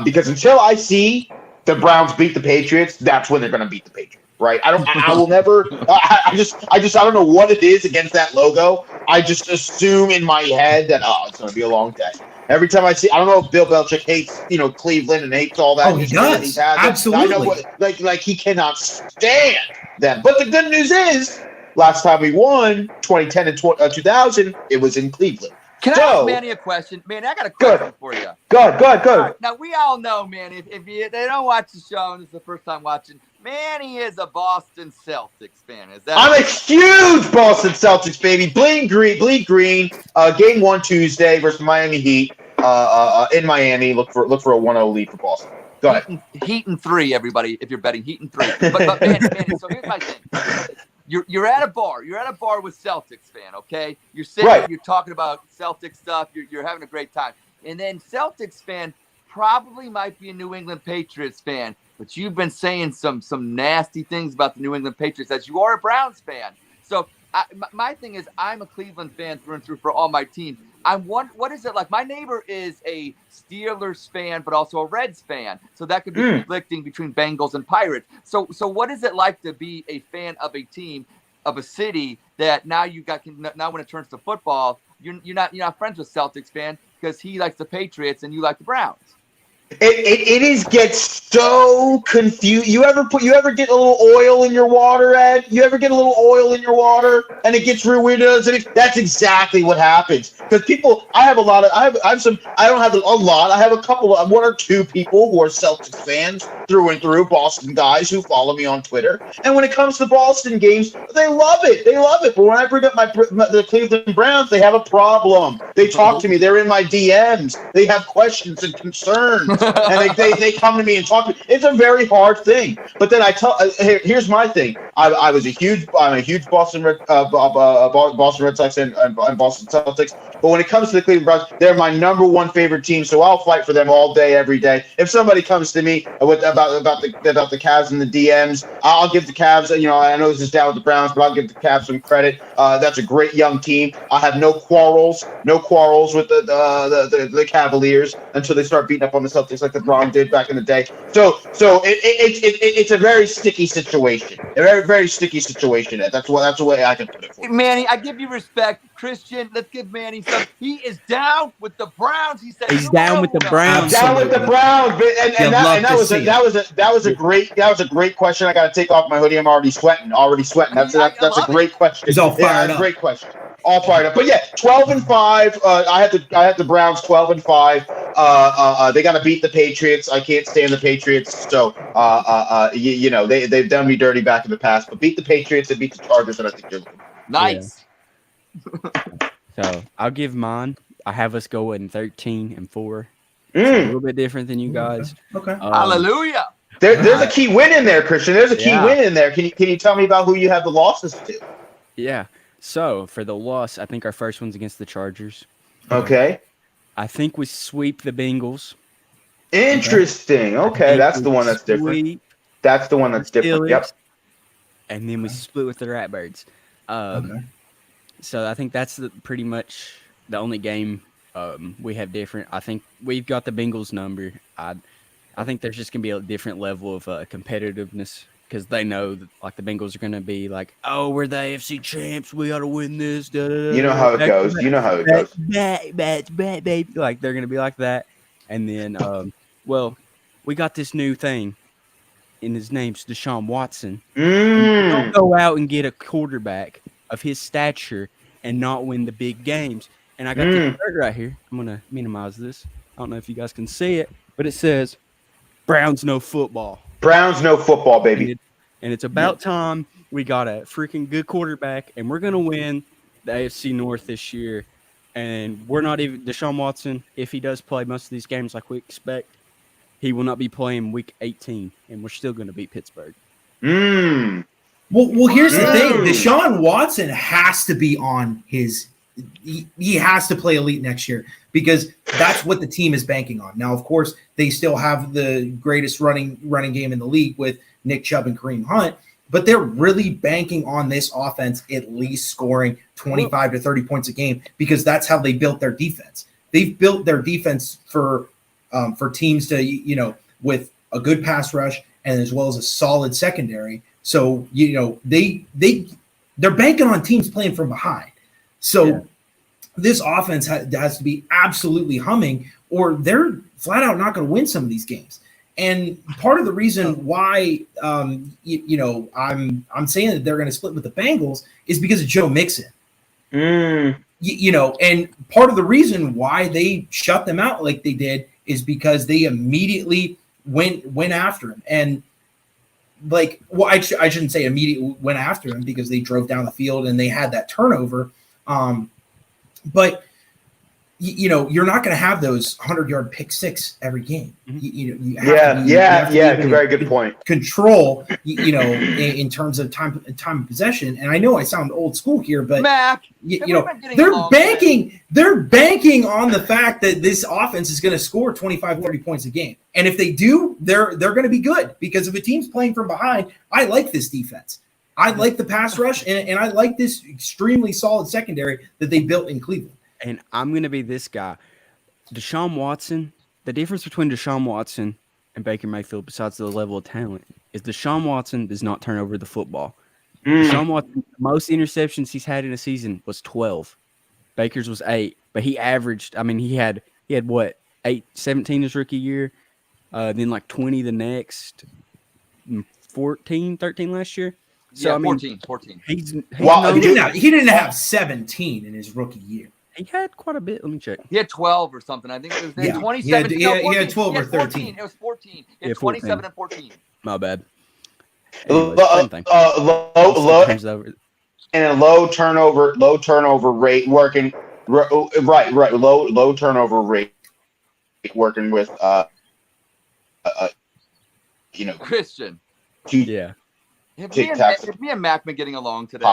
Because until I see the Browns beat the Patriots, that's when they're going to beat the Patriots, right? I will never. I don't know what it is against that logo. I just assume in my head that it's going to be a long day. Every time I see, I don't know if Bill Belichick hates, Cleveland and hates all that. Oh, he does. Absolutely. I know like he cannot stand them. But the good news is, last time we won, 2010 and 2000, it was in Cleveland. Can I ask Manny a question? Manny, I got a question for you. Go ahead. Right, now, we all know, Manny, if they don't watch the show and this is the first time watching, Manny is a Boston Celtics fan. I'm a huge Boston Celtics, baby. Bleed green. Game 1 Tuesday versus Miami Heat in Miami. Look for a 1-0 lead for Boston. Go ahead. Heat and 3, everybody, if you're betting Heat and 3. But Manny, so here's my thing. You're at a bar. You're at a bar with Celtics fan, okay? You're sitting, right. You're talking about Celtics stuff. You're having a great time. And then Celtics fan probably might be a New England Patriots fan, but you've been saying some nasty things about the New England Patriots as you are a Browns fan. So my thing is, I'm a Cleveland fan through and through for all my teams. What is it like? My neighbor is a Steelers fan, but also a Reds fan. So that could be conflicting between Bengals and Pirates. So what is it like to be a fan of a team, of a city that now when it turns to football, you're not friends with Celtics fan because he likes the Patriots and you like the Browns? It gets so confused. You ever get a little oil in your water, Ed? You ever get a little oil in your water and it gets real weird? That's exactly what happens. Because people, I have some. I don't have a lot. I have a couple of 1 or 2 people who are Celtics fans through and through, Boston guys who follow me on Twitter. And when it comes to Boston games, they love it. But when I bring up the Cleveland Browns, they have a problem. They talk to me. They're in my DMs. They have questions and concerns. And they come to me and talk to me. It's a very hard thing. But then here's my thing. I'm a huge Boston Red Sox and Boston Celtics. But when it comes to the Cleveland Browns, they're my number 1 favorite team. So I'll fight for them all day, every day. If somebody comes to me about the Cavs and the DMs, I'll give the Cavs. I know this is down with the Browns, but I'll give the Cavs some credit. That's a great young team. I have no quarrels with the Cavaliers until they start beating up on the Celtics like LeBron did back in the day. So it's a very sticky situation. A very, very sticky situation. That's the way I can put it for you. Manny, I give you respect. Christian, let's give Manny some. He is down with the Browns. He said he's down with the Browns. Down with the Browns. That was a great question. I got to take off my hoodie. I'm already sweating. That's a great question. He's all fired up. Great question. All fired up. But yeah, 12-5. I had the Browns 12-5. They got to beat the Patriots. I can't stand the Patriots. So they've done me dirty back in the past. But beat the Patriots and beat the Chargers, and I think they're nice. Yeah. So I'll give mine. I have us going 13-4. It's a little bit different than you guys. Okay. Hallelujah. There's a key win in there, Christian. There's a key win in there. Can you tell me about who you have the losses to? Yeah. So for the loss, I think our first one's against the Chargers. Okay. I think we sweep the Bengals. Interesting. Okay, that's the one that's different. That's the one that's different. Yep. And then we split with the Ratbirds. So I think that's pretty much the only game we have different. I think we've got the Bengals number. I think there's just going to be a different level of competitiveness because they know that, like, the Bengals are going to be like, oh, we're the AFC champs. We got to win this. Da, da, da. You know how it goes. Baby. Like, they're going to be like that. And then, we got this new thing, and his name's Deshaun Watson. Don't go out and get a quarterback of his stature and not win the big games. And I got this shirt right here. I'm going to minimize this. I don't know if you guys can see it, but it says, Browns no football. Browns no football, baby. And it's about time we got a freaking good quarterback, and we're going to win the AFC North this year. And we're not even – Deshaun Watson, if he does play most of these games like we expect, he will not be playing Week 18, and we're still going to beat Pittsburgh. Well, here's the thing. Deshaun Watson has to be on his – he has to play elite next year because that's what the team is banking on. Now, of course, they still have the greatest running game in the league with Nick Chubb and Kareem Hunt, but they're really banking on this offense at least scoring 25 to 30 points a game because that's how they built their defense. They've built their defense for teams to, with a good pass rush and as well as a solid secondary. So, they're banking on teams playing from behind. So this offense has to be absolutely humming, or they're flat out not going to win some of these games. And part of the reason why, I'm saying that they're going to split with the Bengals is because of Joe Mixon. And part of the reason why they shut them out like they did is because they immediately went after him. And I shouldn't say immediately went after him, because they drove down the field and they had that turnover. But you're not going to have those 100-yard pick six every game. You have to very good point. Control, in terms of time of possession. And I know I sound old school here, but Mac, they're banking on the fact that this offense is going to score 25, 30 points a game. And if they do, they're going to be good, because if a team's playing from behind, I like this defense. I like the pass rush, and I like this extremely solid secondary that they built in Cleveland. And I'm going to be this guy. Deshaun Watson, the difference between Deshaun Watson and Baker Mayfield, besides the level of talent, is Deshaun Watson does not turn over the football. Deshaun Watson, most interceptions he's had in a season was 12. Baker's was 8. But he averaged, he had what, 17 his rookie year, then like 20 the next, 13 last year. So, 14. He didn't have 17 in his rookie year. He had quite a bit. Let me check. He had 12 or something. I think it was 2017. He had 12 or 13. It was 14. He had 27 and 14. My bad. Anyways, low and a low turnover rate working low turnover rate working with Christian. Have me and Mac been getting along today?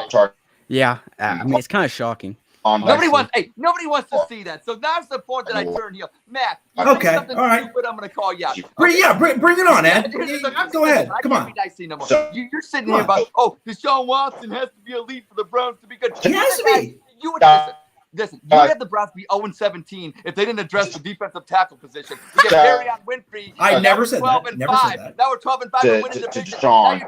Yeah, it's kind of shocking. Nobody wants to see that. So now's the point that I turn heel. Mac, okay, all right. Stupid, I'm going to call you out. Bring it on, Ed. Go ahead. Come on. You're sitting here about, Deshaun Watson has to be elite for the Browns to be good. He has to be. Listen, you had the Browns be 0-17 if they didn't address the defensive tackle position. You get Perrion Winfrey. I never said that. Never said that. Now we're 12-5 winning the division. Deshaun,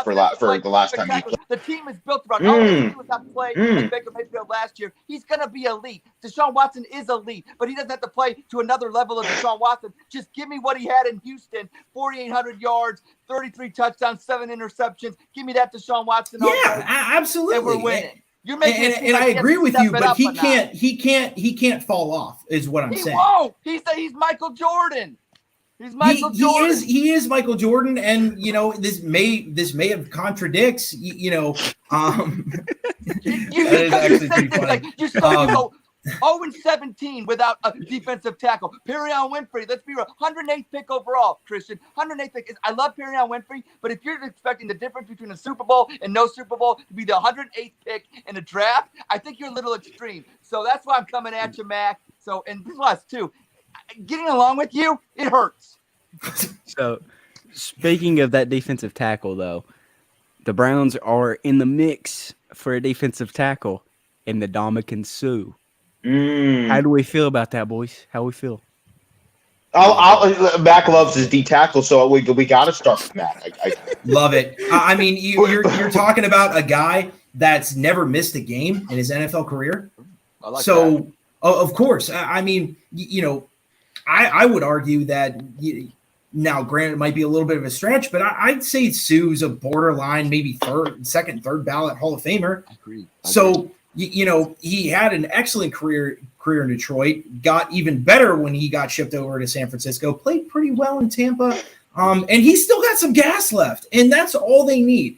for the last time he played. The team is built around all he was not play like Baker Mayfield last year. He's going to be elite. Deshaun Watson is elite, but he doesn't have to play to another level of Deshaun Watson. Just give me what he had in Houston: 4,800 yards, 33 touchdowns, 7 interceptions. Give me that Deshaun Watson. Yeah, absolutely. And we're winning. You're making and I agree with you, but he can't fall off, is what I'm saying. He won't. He's Michael Jordan. He's Michael Jordan. He is Michael Jordan, and this may have contradicts. You go 0-17 without a defensive tackle. Perrion Winfrey, let's be real, 108th pick overall, Christian. 108th pick. I love Perrion Winfrey, but if you're expecting the difference between a Super Bowl and no Super Bowl to be the 108th pick in a draft, I think you're a little extreme. So that's why I'm coming at you, Mac. So, and plus, too, getting along with you, it hurts. So, speaking of that defensive tackle, though, the Browns are in the mix for a defensive tackle in the Ndamukong Suh. How do we feel about that, boys? How we feel? Mac loves his D tackle, so we got to start with Mac. I love it. You're talking about a guy that's never missed a game in his NFL career. I like so, that. Of course, I would argue that. Now, granted, it might be a little bit of a stretch, but I'd say Suh's a borderline, maybe second, third ballot Hall of Famer. I agree. He had an excellent career in Detroit, got even better when he got shipped over to San Francisco, played pretty well in Tampa, and he's still got some gas left, and that's all they need,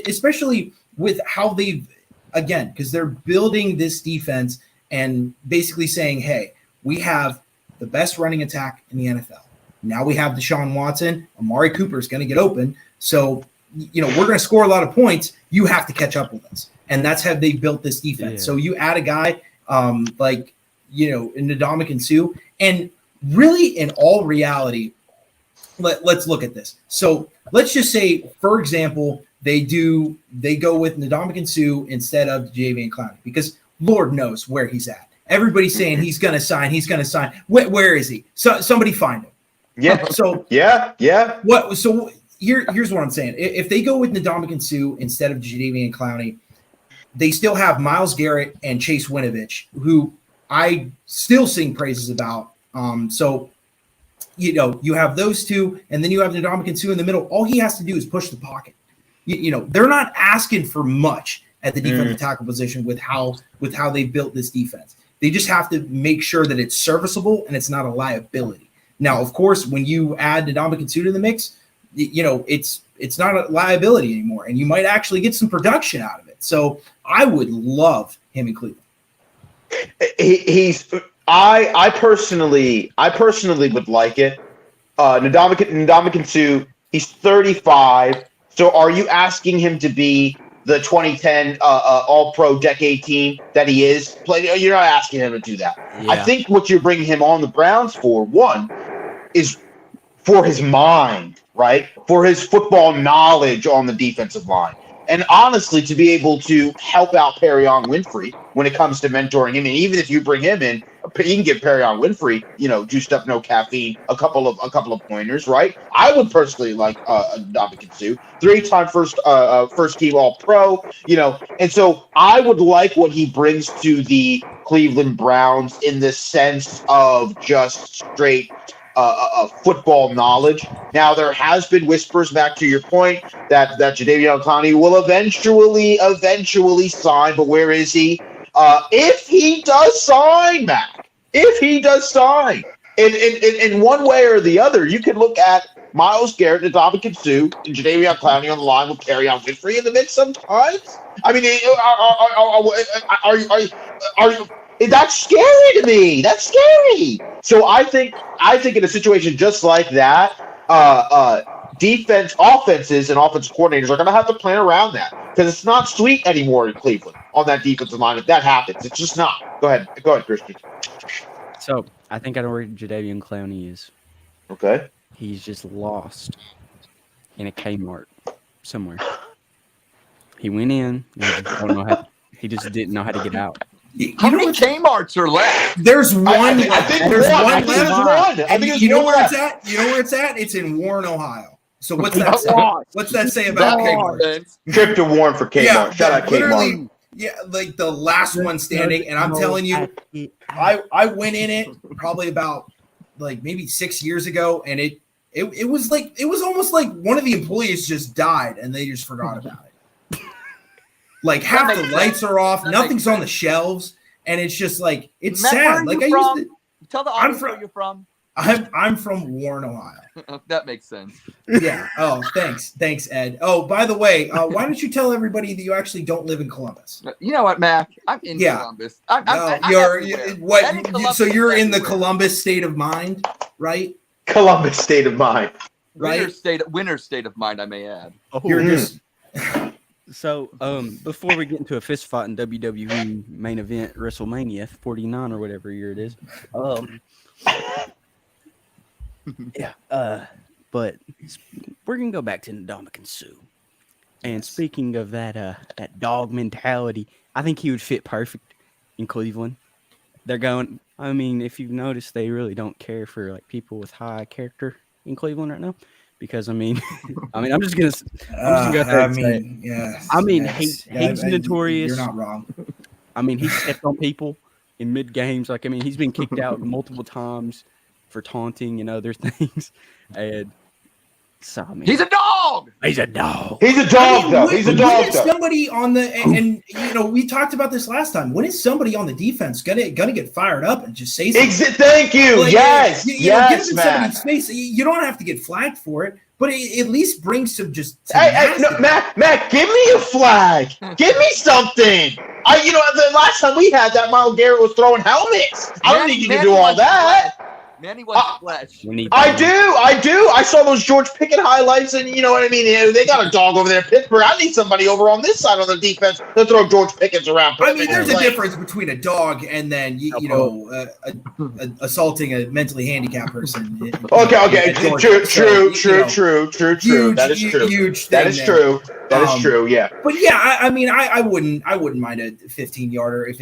especially with how because they're building this defense and basically saying, hey, we have the best running attack in the NFL. Now we have Deshaun Watson. Amari Cooper is going to get open. So, we're going to score a lot of points. You have to catch up with us. And that's how they built this defense. Yeah. So you add a guy in Ndamukong Suh. And really, in all reality, let's look at this. So let's just say, for example, they go with Ndamukong Suh instead of Jadeveon Clowney, because Lord knows where he's at. Everybody's saying he's going to sign. Where is he? So somebody find him. Yeah. So yeah. What? So here's what I'm saying. If they go with Ndamukong Suh instead of Jadeveon Clowney, they still have Myles Garrett and Chase Winovich, who I still sing praises about. So, you have those two, and then you have Ndamukong Suh in the middle. All he has to do is push the pocket. They're not asking for much at the defensive tackle position with how they built this defense. They just have to make sure that it's serviceable and it's not a liability. Now, of course, when you add Ndamukong Suh to the mix, it's not a liability anymore, and you might actually get some production out of it. So I would love him in Cleveland. I personally would like it. Ndamukong Suh, he's 35. So are you asking him to be the 2010 All-Pro decade team that he is? You're not asking him to do that. Yeah. I think what you're bringing him on the Browns for, one, is for his mind, right? For his football knowledge on the defensive line. And honestly, to be able to help out Perrion Winfrey when it comes to mentoring him, and even if you bring him in, you can give Perrion Winfrey, juiced up, no caffeine, a couple of pointers, right? I would personally like Ndamukong Suh, 3-time first team All Pro, and so I would like what he brings to the Cleveland Browns in the sense of just straight football knowledge. Now, there has been whispers, back to your point, that Jadeveon Clowney will eventually sign, but where is he? If he does sign, Mac, in one way or the other, you can look at Myles Garrett and Ndamukong Suh and Jadeveon Clowney on the line with Perrion Winfrey in the mix sometimes. I mean, are you? That's scary to me. That's scary. So I think in a situation just like that, offenses and offensive coordinators are going to have to plan around that, because it's not sweet anymore in Cleveland on that defensive line. If that happens, it's just not. Go ahead, Christian. So I think I know where Jadeveon Clowney is. Okay. He's just lost in a Kmart somewhere. He went in. He just didn't know how to get out. How many Kmarts are left? There's one. I think there's one. I think you know where it's at? You know where it's at? It's in Warren, Ohio. So what's that say? What's that say about Kmart? Trip to Warren for Kmart. Yeah, shout out Kmart. Yeah, like the last one standing, and I'm telling you, I went in it probably about maybe 6 years ago, and it was almost like one of the employees just died and they just forgot about it. Like half the lights are off, nothing's on the shelves, and it's just it's Matt, sad. Like I used to tell the audience where you're from. I'm from Warren, Ohio. That makes sense. Yeah. Oh, thanks, Ed. Oh, by the way, why don't you tell everybody that you actually don't live in Columbus? You know what, Mac? I'm in Columbus. So you're in the Columbus state of mind, right? Columbus state of mind, right? Winter state of mind, I may add. You're just. So, before we get into a fist fight in WWE main event WrestleMania 49 or whatever year it is, but we're gonna go back to Ndamukong Suh. And speaking of that dog mentality, I think he would fit perfect in Cleveland. They're going. I mean, if you've noticed, they really don't care for people with high character in Cleveland right now. Because I'm just gonna he's notorious. You're not wrong. I mean, he stepped on people in mid games. He's been kicked out multiple times for taunting and other things. And so, he's a dog. He's a dog, though. He's a dog. Somebody on the and we talked about this last time. When is somebody on the defense gonna get fired up and just say something? Thank you. Yes, give somebody space. You don't have to get flagged for it, but it at least brings some just. Matt, give me a flag. Give me something. The last time we had that, Myles Garrett was throwing helmets. I don't need you to do all that. Manny wants flesh. I do. I saw those George Pickett highlights, and you know what I mean? They got a dog over there in Pittsburgh. I need somebody over on this side on the defense to throw George Pickett's around. I mean, there's a difference between a dog and then, assaulting a mentally handicapped person. Okay. True. That is true. Huge that is true. That is true. Yeah. But yeah, I wouldn't mind a 15-yarder if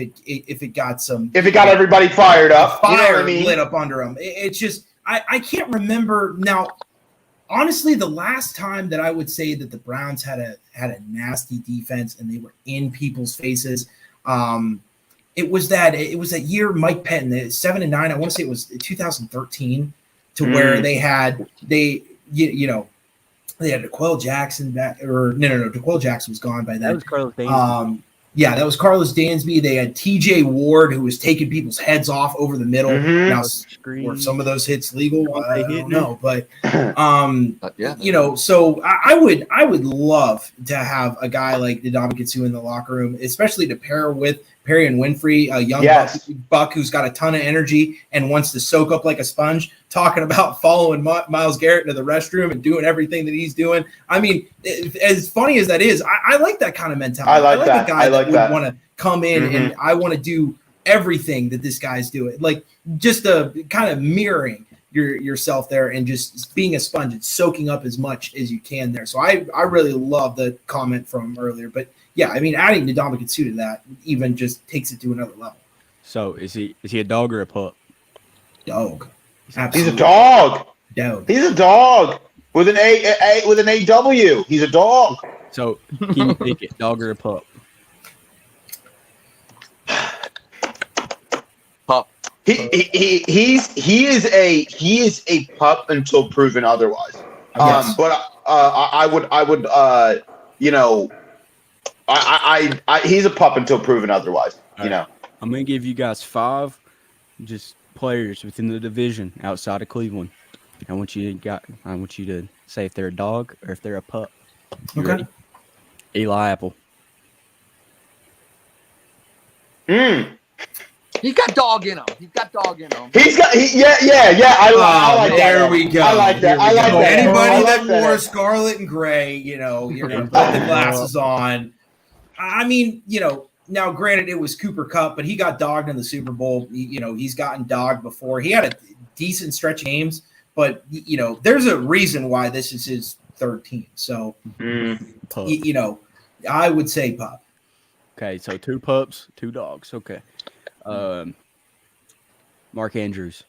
it got some. If it got everybody fired up, fire lit up under them. It's just I can't remember now. honestly, the last time that I would say that the Browns had a nasty defense and they were in people's faces, it was that year Mike Pettin, 7-9. I want to say it was 2013, to where they had DeQuell Jackson back, or no, DeQuell Jackson was gone by then. That was Carlos Dansby. Yeah, that was Carlos Dansby. They had TJ Ward, who was taking people's heads off over the middle. Now, were some of those hits legal? I don't know, but so I would love to have a guy like Ndamukong Suh in the locker room, especially to pair with Perry and Winfrey, a young buck who's got a ton of energy and wants to soak up like a sponge, talking about following Myles Garrett into the restroom and doing everything that he's doing. I mean, as funny as that is, I like that kind of mentality. I like that. A guy that would want to come in and I want to do everything that this guy's doing. Like, just kind of mirroring yourself there and just being a sponge and soaking up as much as you can there. So I really love the comment from earlier. But yeah, I mean, adding Ndamukong Suh to that even just takes it to another level. So is he a dog or a pup? Dog. Absolutely. He's a dog. Dog. He's a dog with an with an AW. He's a dog. So can you pick it, dog or a pup? Pup. He is a pup until proven otherwise. Yes. But I would he's a pup until proven otherwise. All right. I'm gonna give you guys 5 just players within the division outside of Cleveland. I want you to say if they're a dog or if they're a pup. You ready? Eli Apple. He's got dog in him. Yeah. I like that. There we go. I like that. I like that. Anybody that wore scarlet and gray, you're gonna put the glasses on. I mean, now granted it was Cooper Kupp, but he got dogged in the Super Bowl. He's gotten dogged before. He had a decent stretch of games, but there's a reason why this is his third team. So, I would say pup. Okay, so 2 pups, 2 dogs. Okay. Mark Andrews.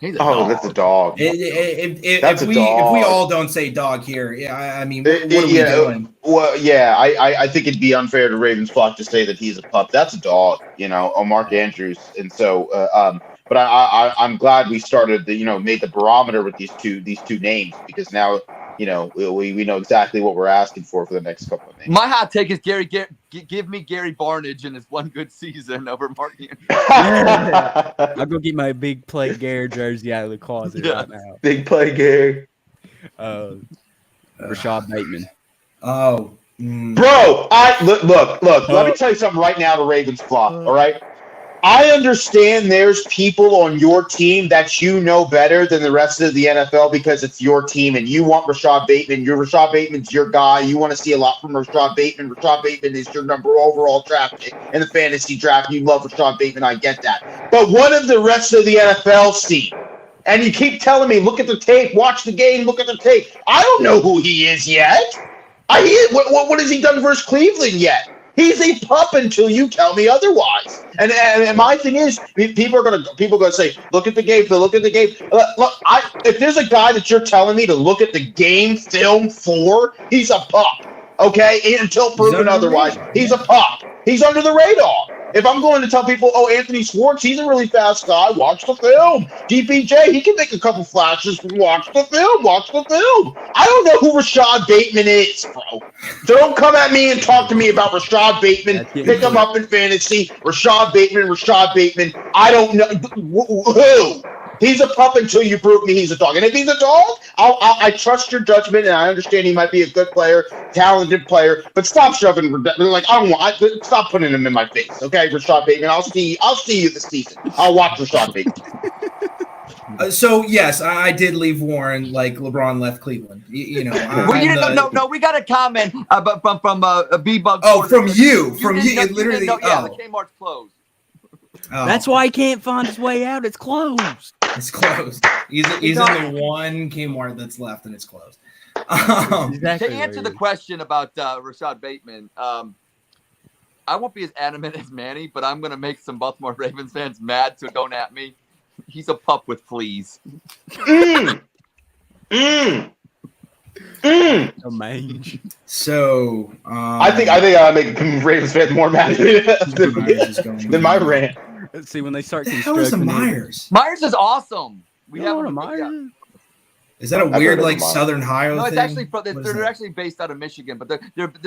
That's a dog. If we all don't say dog here, I mean, what are we doing? Well, yeah, I think it'd be unfair to Ravens flock to say that he's a pup. That's a dog, Mark Andrews. And so, but I'm glad we started made the barometer with these two names, because now we know exactly what we're asking for the next couple of names. My hot take is give me Gary Barnidge in his one good season over Mark Andrews. I'll go get my big play Gary jersey out of the closet right now. Big play Gary. Rashad Bateman. Oh, bro! Look. Let me tell you something right now. The Ravens flop. All right. I understand there's people on your team that better than the rest of the NFL because it's your team and you want Rashad Bateman. Rashad Bateman's your guy. You want to see a lot from Rashad Bateman. Rashad Bateman is your number overall draft pick in the fantasy draft. You love Rashad Bateman. I get that. But what of the rest of the NFL's team? And you keep telling me, look at the tape, watch the game, look at the tape. I don't know who he is yet. What has he done versus Cleveland yet? He's a pup until you tell me otherwise. And my thing is, people are gonna say, look at the game, Phil. Look at the game. Look, if there's a guy that you're telling me to look at the game film for, he's a pup. Okay, until proven otherwise, he's a pup. He's under the radar. If I'm going to tell people, Anthony Schwartz, he's a really fast guy, watch the film. DPJ, he can make a couple flashes. Watch the film. I don't know who Rashad Bateman is, bro. So don't come at me and talk to me about Rashad Bateman. Pick him up in fantasy. Rashad Bateman. I don't know who. He's a pup until you prove me he's a dog. And if he's a dog, I trust your judgment, and I understand he might be a good player, talented player. But stop shoving. Stop putting him in my face, okay, Rashad Bateman. I'll see you this season. I'll watch Rashad Bateman. So yes, I did leave Warren like LeBron left Cleveland. We got a comment from B-Bug. Oh, from you. Literally. The Kmart's closed. Oh. That's why he can't find his way out. It's closed. It's closed. He's in the one Kmart that's left, and it's closed. To answer the question about Rashad Bateman, I won't be as adamant as Manny, but I'm going to make some Baltimore Ravens fans mad, so don't at me. He's a pup with fleas. A mange. So I think I make Ravens fans more mad than my rant. Let's see when they start What the hell is a constructing it. Myers? Myers is awesome. We You have know what a him- Myers yeah. is? Is that a I've weird heard of like a Myers. Southern Ohio No, it's thing? actually What is they're that? actually based out of Michigan, but they're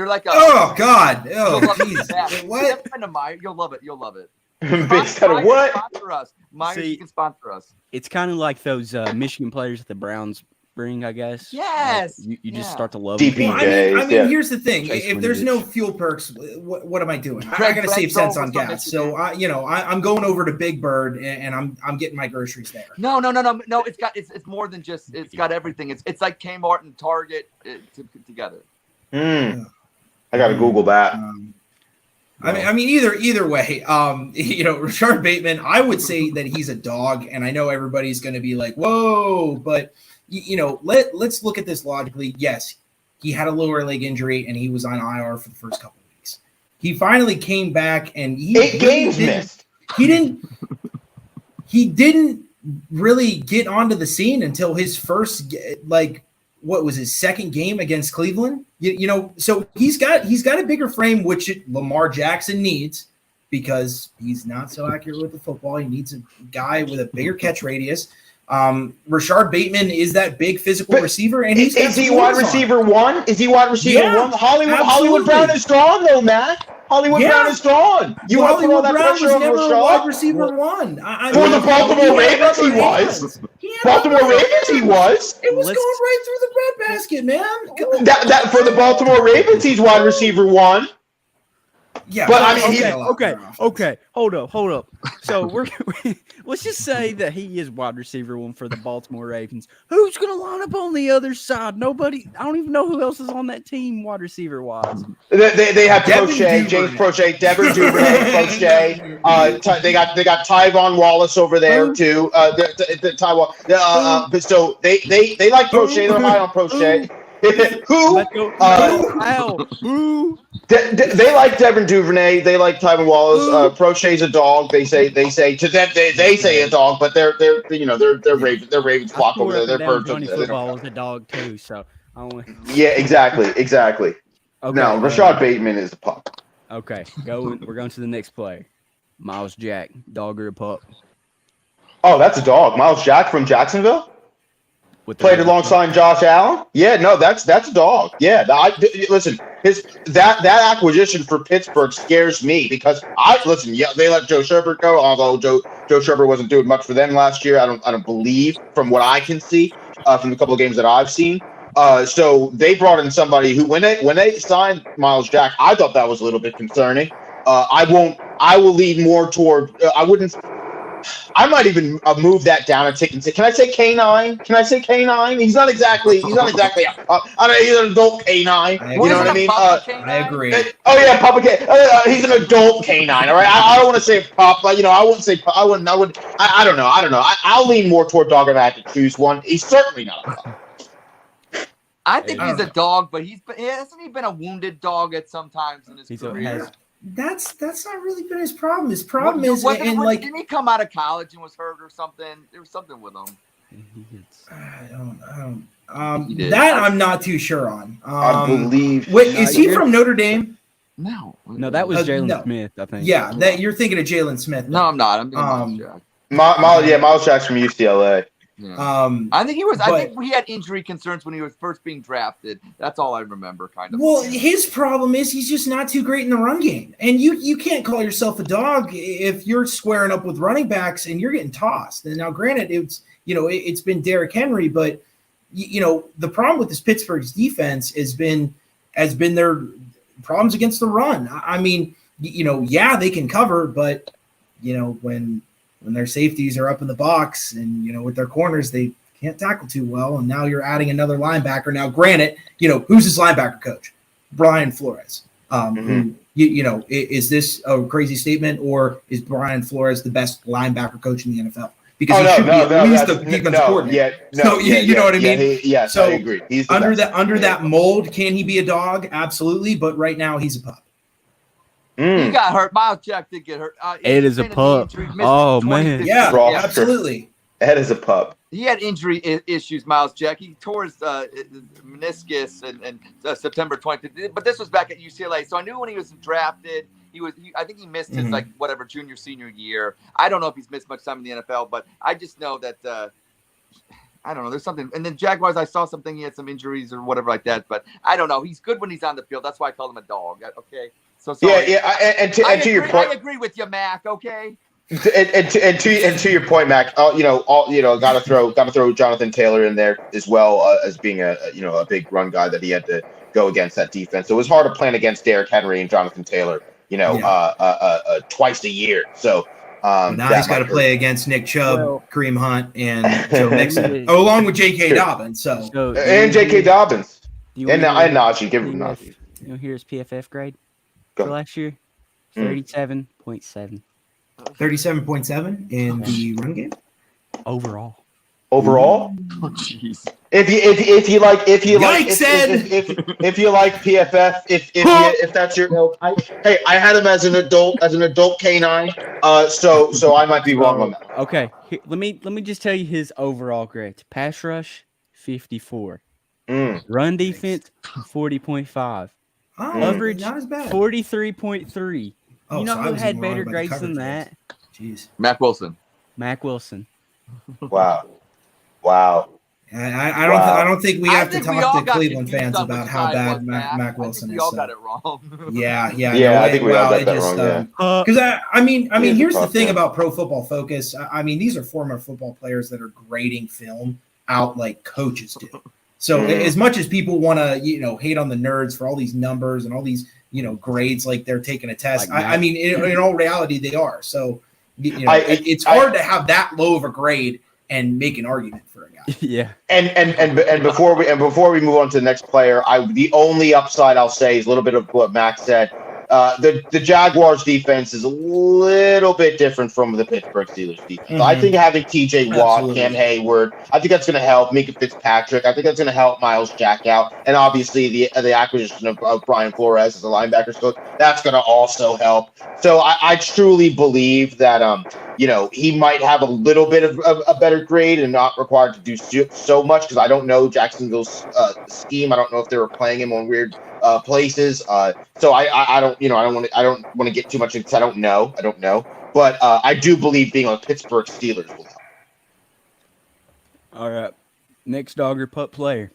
like a. Oh God! You'll Oh love it. jeez! Yeah. What? Never been to Myers. You'll love it. You'll love it. Based out of what? Sponsor us. Myers, See- you can sponsor us. It's kind of like those Michigan players that the Browns bring, I guess. Yes. Like, you just Yeah. start to love DP. them. Well, I mean, Yeah. here's the thing: Chase if there's Winovich. no fuel perks, what am I doing? I Craig gotta save Bledsoe cents on was from gas, so I'm going over to Big Bird and I'm getting my groceries there. No. It's more than just. It's got everything. It's like Kmart and Target together. I gotta Google that. I mean, either way, Rashard Bateman, I would say that he's a dog, and I know everybody's going to be like, "Whoa!" But let's look at this logically. Yes, he had a lower leg injury, and he was on IR for the first couple of weeks. He finally came back, and he 8 games missed. He didn't really get onto the scene until his first what was his second game against Cleveland? So he's got a bigger frame, which Lamar Jackson needs because he's not so accurate with the football. He needs a guy with a bigger catch radius. Rashard Bateman is that big physical receiver, and Is he wide receiver 1? Is he wide receiver 1? Hollywood absolutely. Brown is gone though, Matt. Hollywood Brown is gone. You want to put all that Brown was pressure on never a Rashard? wide receiver 1. For the Baltimore Ravens, he was. Baltimore Ravens, he was. It was going right through the breadbasket, man. That for the Baltimore Ravens, he's wide receiver 1. Yeah, But I mean, Okay. Hold up. So let's just say that he is wide receiver 1 for the Baltimore Ravens. Who's going to line up on the other side? Nobody. I don't even know who else is on that team, wide receiver wise. They have Devin Prochet, Duvernay. James Prochet, Devin Duvernay, Prochet. They got Tyvon Wallace over there too. Tyvon. So they like Prochet. They're high on Prochet. Who? Who? They like Devin Duvernay. They like Tyvon Wallace. Prochet's a dog. They say to them they say a dog, but they're Ravens flock over there. They're birds over there. Football is a dog too, so I don't. Yeah, exactly. Okay, No, Rashard Bateman is a pup. Okay, we're going to the next play. Miles Jack, dog or a pup? Oh, that's a dog. Miles Jack from Jacksonville. Played alongside Josh Allen. Yeah, no, that's a dog. Yeah, listen, that acquisition for Pittsburgh scares me because they let Joe Sherbert go, although Joe Sherbert wasn't doing much for them last year. I don't believe from what I can see from the couple of games that I've seen. So they brought in somebody who when they signed Miles Jack, I thought that was a little bit concerning. I will lean more toward. I might even move that down a tick and say, can I say K9? Can I say K9? He's not exactly. He's an adult K9. You know what I mean? I agree. Oh yeah, Papa K. He's an adult K9. All right. I don't want to say pup, but I wouldn't say. I don't know. I'll lean more toward dog if I had to choose one. He's certainly not a pup. I think he's a dog, but hasn't he been a wounded dog at some times in his career? That's not really been his problem. His problem didn't he come out of college and was hurt or something? There was something with him. I don't. That I'm not too sure on. I believe. Wait, is he from Notre Dame? No, that was Jalen Smith, I think. Yeah, that you're thinking of Jalen Smith. No, I'm not. I'm thinking Miles Jack. Miles Jack's from UCLA. Yeah. I think he was. I think he had injury concerns when he was first being drafted. That's all I remember, kind of. Well, his problem is he's just not too great in the run game, and you can't call yourself a dog if you're squaring up with running backs and you're getting tossed. And now, granted, it's been Derrick Henry, but the problem with this Pittsburgh's defense has been their problems against the run. I mean, they can cover, but when their safeties are up in the box and, with their corners, they can't tackle too well. And now you're adding another linebacker. Now, granted, who's his linebacker coach? Brian Flores. Is this a crazy statement, or is Brian Flores the best linebacker coach in the NFL? Because he should be at least the defensive coordinator. You know what I mean? Yes, so I agree. He's under that mold, can he be a dog? Absolutely. But right now he's a pup. He got hurt. Miles Jack did get hurt. Ed is a pup. Oh, man. Yeah, absolutely. Ed is a pup. he had injury issues, Miles Jack. He tore his meniscus in September 20th. But this was back at UCLA. So I knew when he was drafted, I think he missed his junior, senior year. I don't know if he's missed much time in the NFL, but I just know that I don't know. There's something. And then Jaguars, I saw something. He had some injuries or whatever like that. But I don't know. He's good when he's on the field. That's why I call him a dog. Okay. So sorry. And to your point, I agree with you, Mac. Okay. And to your point, Mac, got to throw Jonathan Taylor in there as well as being a big run guy that he had to go against that defense. So it was hard to plan against Derrick Henry and Jonathan Taylor, twice a year. So now he's got to play against Nick Chubb, Kareem Hunt, and Joe Mixon, along with J.K. Dobbins. And J.K. Dobbins and Najee. Give him Najee. Here's PFF grade Go. for last year: 37.7. 37.7 in the run game overall. Oh, jeez. If you like PFF, if that's your ilk, I had him as an adult canine. So I might be wrong on that. Okay, here, let me just tell you his overall grades. Pass rush 54. Run defense 40.5. Coverage not as bad. 43.3. Oh, you know so who had better grades than that? Jeez. Mac Wilson. Wow. I don't think we have to talk to Cleveland fans about how bad Mac Wilson is. We all got it wrong. Yeah. I think we all got that wrong. Yeah. Because I mean, here's the thing about Pro Football Focus. I mean, these are former football players that are grading film out like coaches do. So as much as people want to, hate on the nerds for all these numbers and all these, grades like they're taking a test. Like I mean, in all reality, they are. So, it's hard to have that low of a grade and make an argument for a guy. Yeah. And before we move on to the next player, the only upside I'll say is a little bit of what Max said. The Jaguars defense is a little bit different from the Pittsburgh Steelers defense. I think having TJ Watt, Cam Hayward, I think that's going to help Minka Fitzpatrick. I think that's going to help Miles Jack out, and obviously the acquisition of Brian Flores as a linebacker, so that's going to also help. So I truly believe that he might have a little bit of a better grade and not required to do so much, because I don't know Jacksonville's scheme. I don't know if they were playing him on weird places. So I don't want to get too much into. I don't know. But I do believe being on Pittsburgh Steelers will help. All right. Next dog or pup player.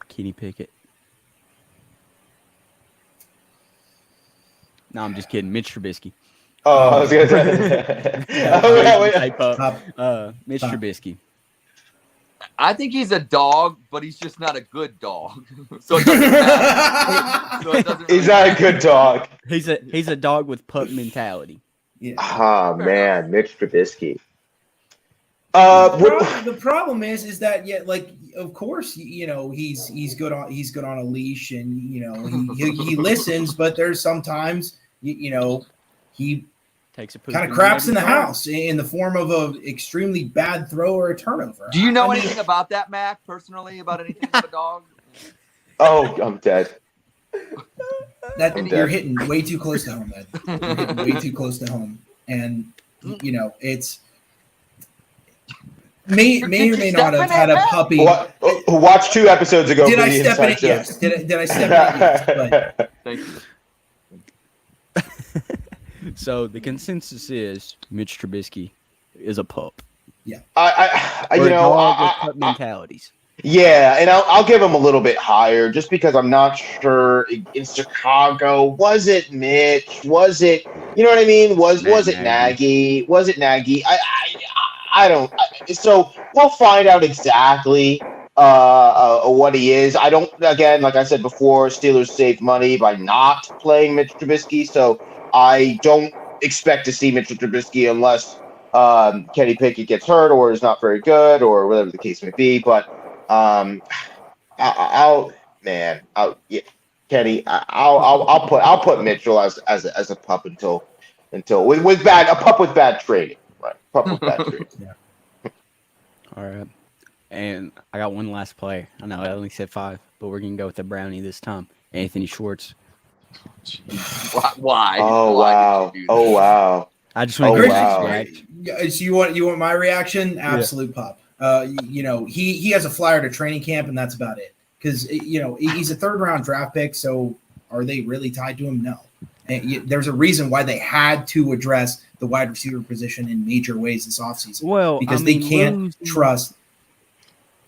Kenny Pickett. No, I'm just kidding. Mitch Trubisky. Oh, I was going to say. Mitch Trubisky. I think he's a dog, but he's just not a good dog. So it doesn't matter. He's not a good dog. He's a dog with pup mentality. Yeah. Oh man, Mitch Trubisky. The problem is that of course he's good on a leash, and he listens, but there's sometimes he takes a kind of craps in the house in the form of a extremely bad throw or a turnover. Do you know anything about that, Mac? Personally, about anything with a dog? Oh, I'm dead. You're hitting way too close to home, man. You're hitting way too close to home, and it's. May or may not have had a puppy. Watch 2 episodes ago. Did I step in it? Yes. Did I step in it? Yes. But. Thank you. So the consensus is Mitch Trubisky is a pup. Yeah. Pup mentalities. Yeah, and I'll give him a little bit higher just because I'm not sure in Chicago. Was it Mitch? Was it, you know what I mean? Was it Nagy? Was it Nagy? I don't. So we'll find out exactly what he is. I don't. Again, like I said before, Steelers saved money by not playing Mitch Trubisky, so I don't expect to see Mitch Trubisky unless Kenny Pickett gets hurt or is not very good or whatever the case may be. But Kenny, I'll put Mitchell as a pup until with a pup with bad trading, right? Pup with bad trading. Yeah. All right. And I got one last player. I know I only said 5, but we're gonna go with the brownie this time. Anthony Schwartz. Why? Oh wow! I just want Oh, to wow. reaction. So you want my reaction? Absolute pup. He has a flyer to training camp, and that's about it. Because he's a 3rd round draft pick. So are they really tied to him? No. And there's a reason why they had to address the wide receiver position in major ways this offseason. Well, because they can't trust.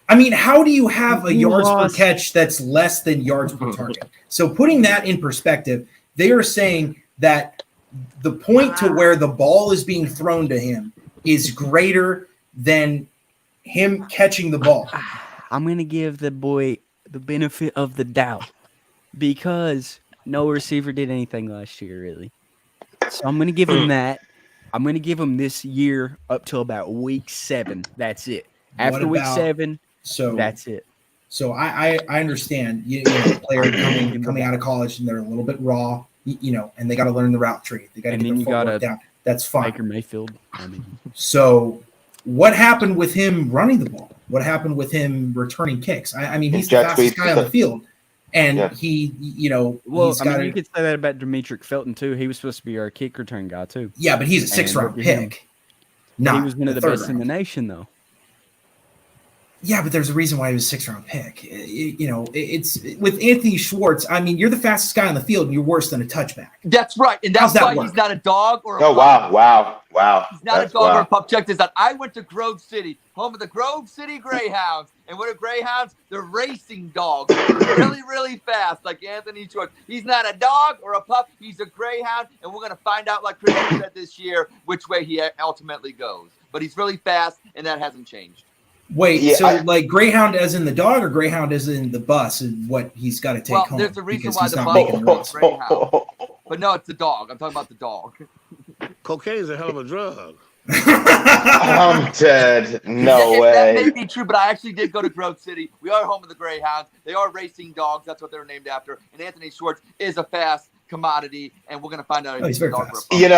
I mean, how do you have a yards per catch that's less than yards per target? So putting that in perspective, they are saying that the point to where the ball is being thrown to him is greater than him catching the ball. I'm going to give the boy the benefit of the doubt because no receiver did anything last year, really. So I'm going to give him that. I'm going to give him this year up till about week 7. That's it. After week 7, that's it. So I understand, player coming out of college and they're a little bit raw, and they got to learn the route tree. They got to get their footwork down. That's fine. Baker Mayfield. So what happened with him running the ball? What happened with him returning kicks? I mean, he's the fastest guy on the field. And he, you could say that about Demetric Felton too. He was supposed to be our kick return guy too. Yeah, but he's a 6th round pick. He was one of the best in the nation, though. Yeah, but there's a reason why he was a 6th round pick. It's with Anthony Schwartz. I mean, you're the fastest guy on the field, and you're worse than a touchback. That's right, and that's why he's not a dog or a pup. Wow. He's not a dog or a pup. Check this out. I went to Grove City, home of the Grove City Greyhounds. And what are Greyhounds? They're racing dogs. Really, really fast, like Anthony Schwartz. He's not a dog or a pup. He's a Greyhound, and we're going to find out, like Chris said this year, which way he ultimately goes. But he's really fast, and that hasn't changed. Wait, like Greyhound as in the dog or Greyhound as in the bus and what he's got to take home? Well, there's a reason why the bus is Greyhound. But no, it's the dog. I'm talking about the dog. Cocaine is a hell of a drug. I'm dead. No way. That may be true, but I actually did go to Grove City. We are home of the Greyhounds. They are racing dogs. That's what they're named after. And Anthony Schwartz is a fast commodity, and we're going to find out. He's very fast. Give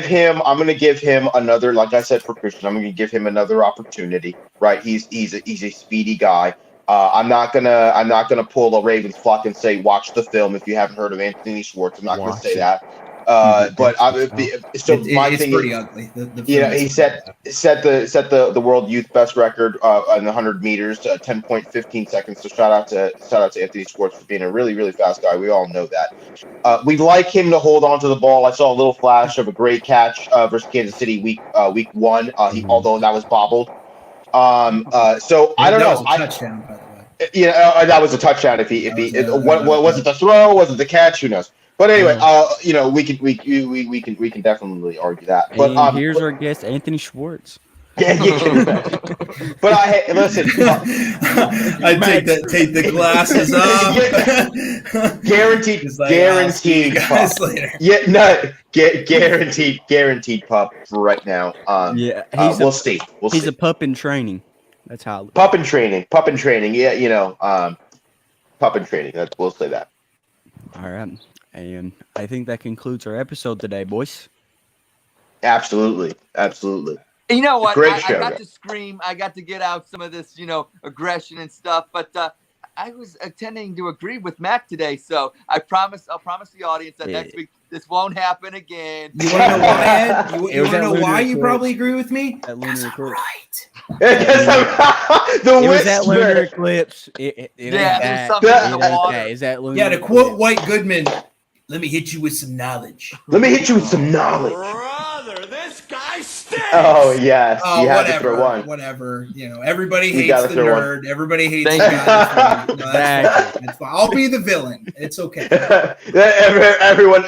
him. I'm going to give him another. Like I said for Christian, I'm going to give him another opportunity. Right? He's a speedy guy. I'm not gonna pull a Ravens flock and say watch the film if you haven't heard of Anthony Schwartz. I'm not going to say that. But my thing pretty is, ugly. He set the world youth best record on the 100 meters, 10.15 seconds. So shout out to Anthony Schwartz for being a really, really fast guy. We all know that. We'd like him to hold on to the ball. I saw a little flash of a great catch versus Kansas City week 1. Although that was bobbled. So I don't know. Touchdown, by the way. That was a touchdown. If he was it the throw? Was it the catch? Who knows? But anyway, we can definitely argue that. But here's our guest, Anthony Schwartz. Yeah, but listen. I take the glasses off. Guaranteed pup. Later. Yeah, no, guaranteed pup right now. We'll see. He's a pup in training. That's how. Pup in training. Yeah, pup in training. We'll say that. All right. And I think that concludes our episode today, boys. Absolutely. You know what? Great I show, got to scream. I got to get out some of this, aggression and stuff. But I was intending to agree with Mac today. So I'll promise the audience that next week this won't happen again. You want to know why, Ed? You want to know why you probably agree with me? Because I'm right. It was that lunar eclipse. There's something in the water. Is that lunar? Yeah, to quote White Goodman, let me hit you with some knowledge. Brother, this guy stinks. Oh yes, you had whatever, to throw one. Whatever. Everybody hates the nerd. Everybody hates the guy. That's fine. I'll be the villain. It's okay. Everyone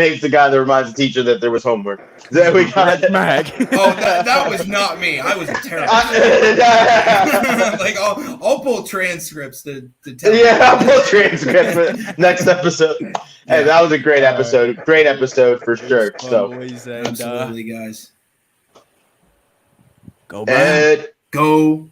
hates the guy that reminds the teacher that there was homework. We got Mac. that was not me. I was terrible. Like I'll pull transcripts to tell. Yeah, I'll pull transcripts for next episode. Hey, that was a great episode. Great episode for sure. So absolutely, guys. Go back. Go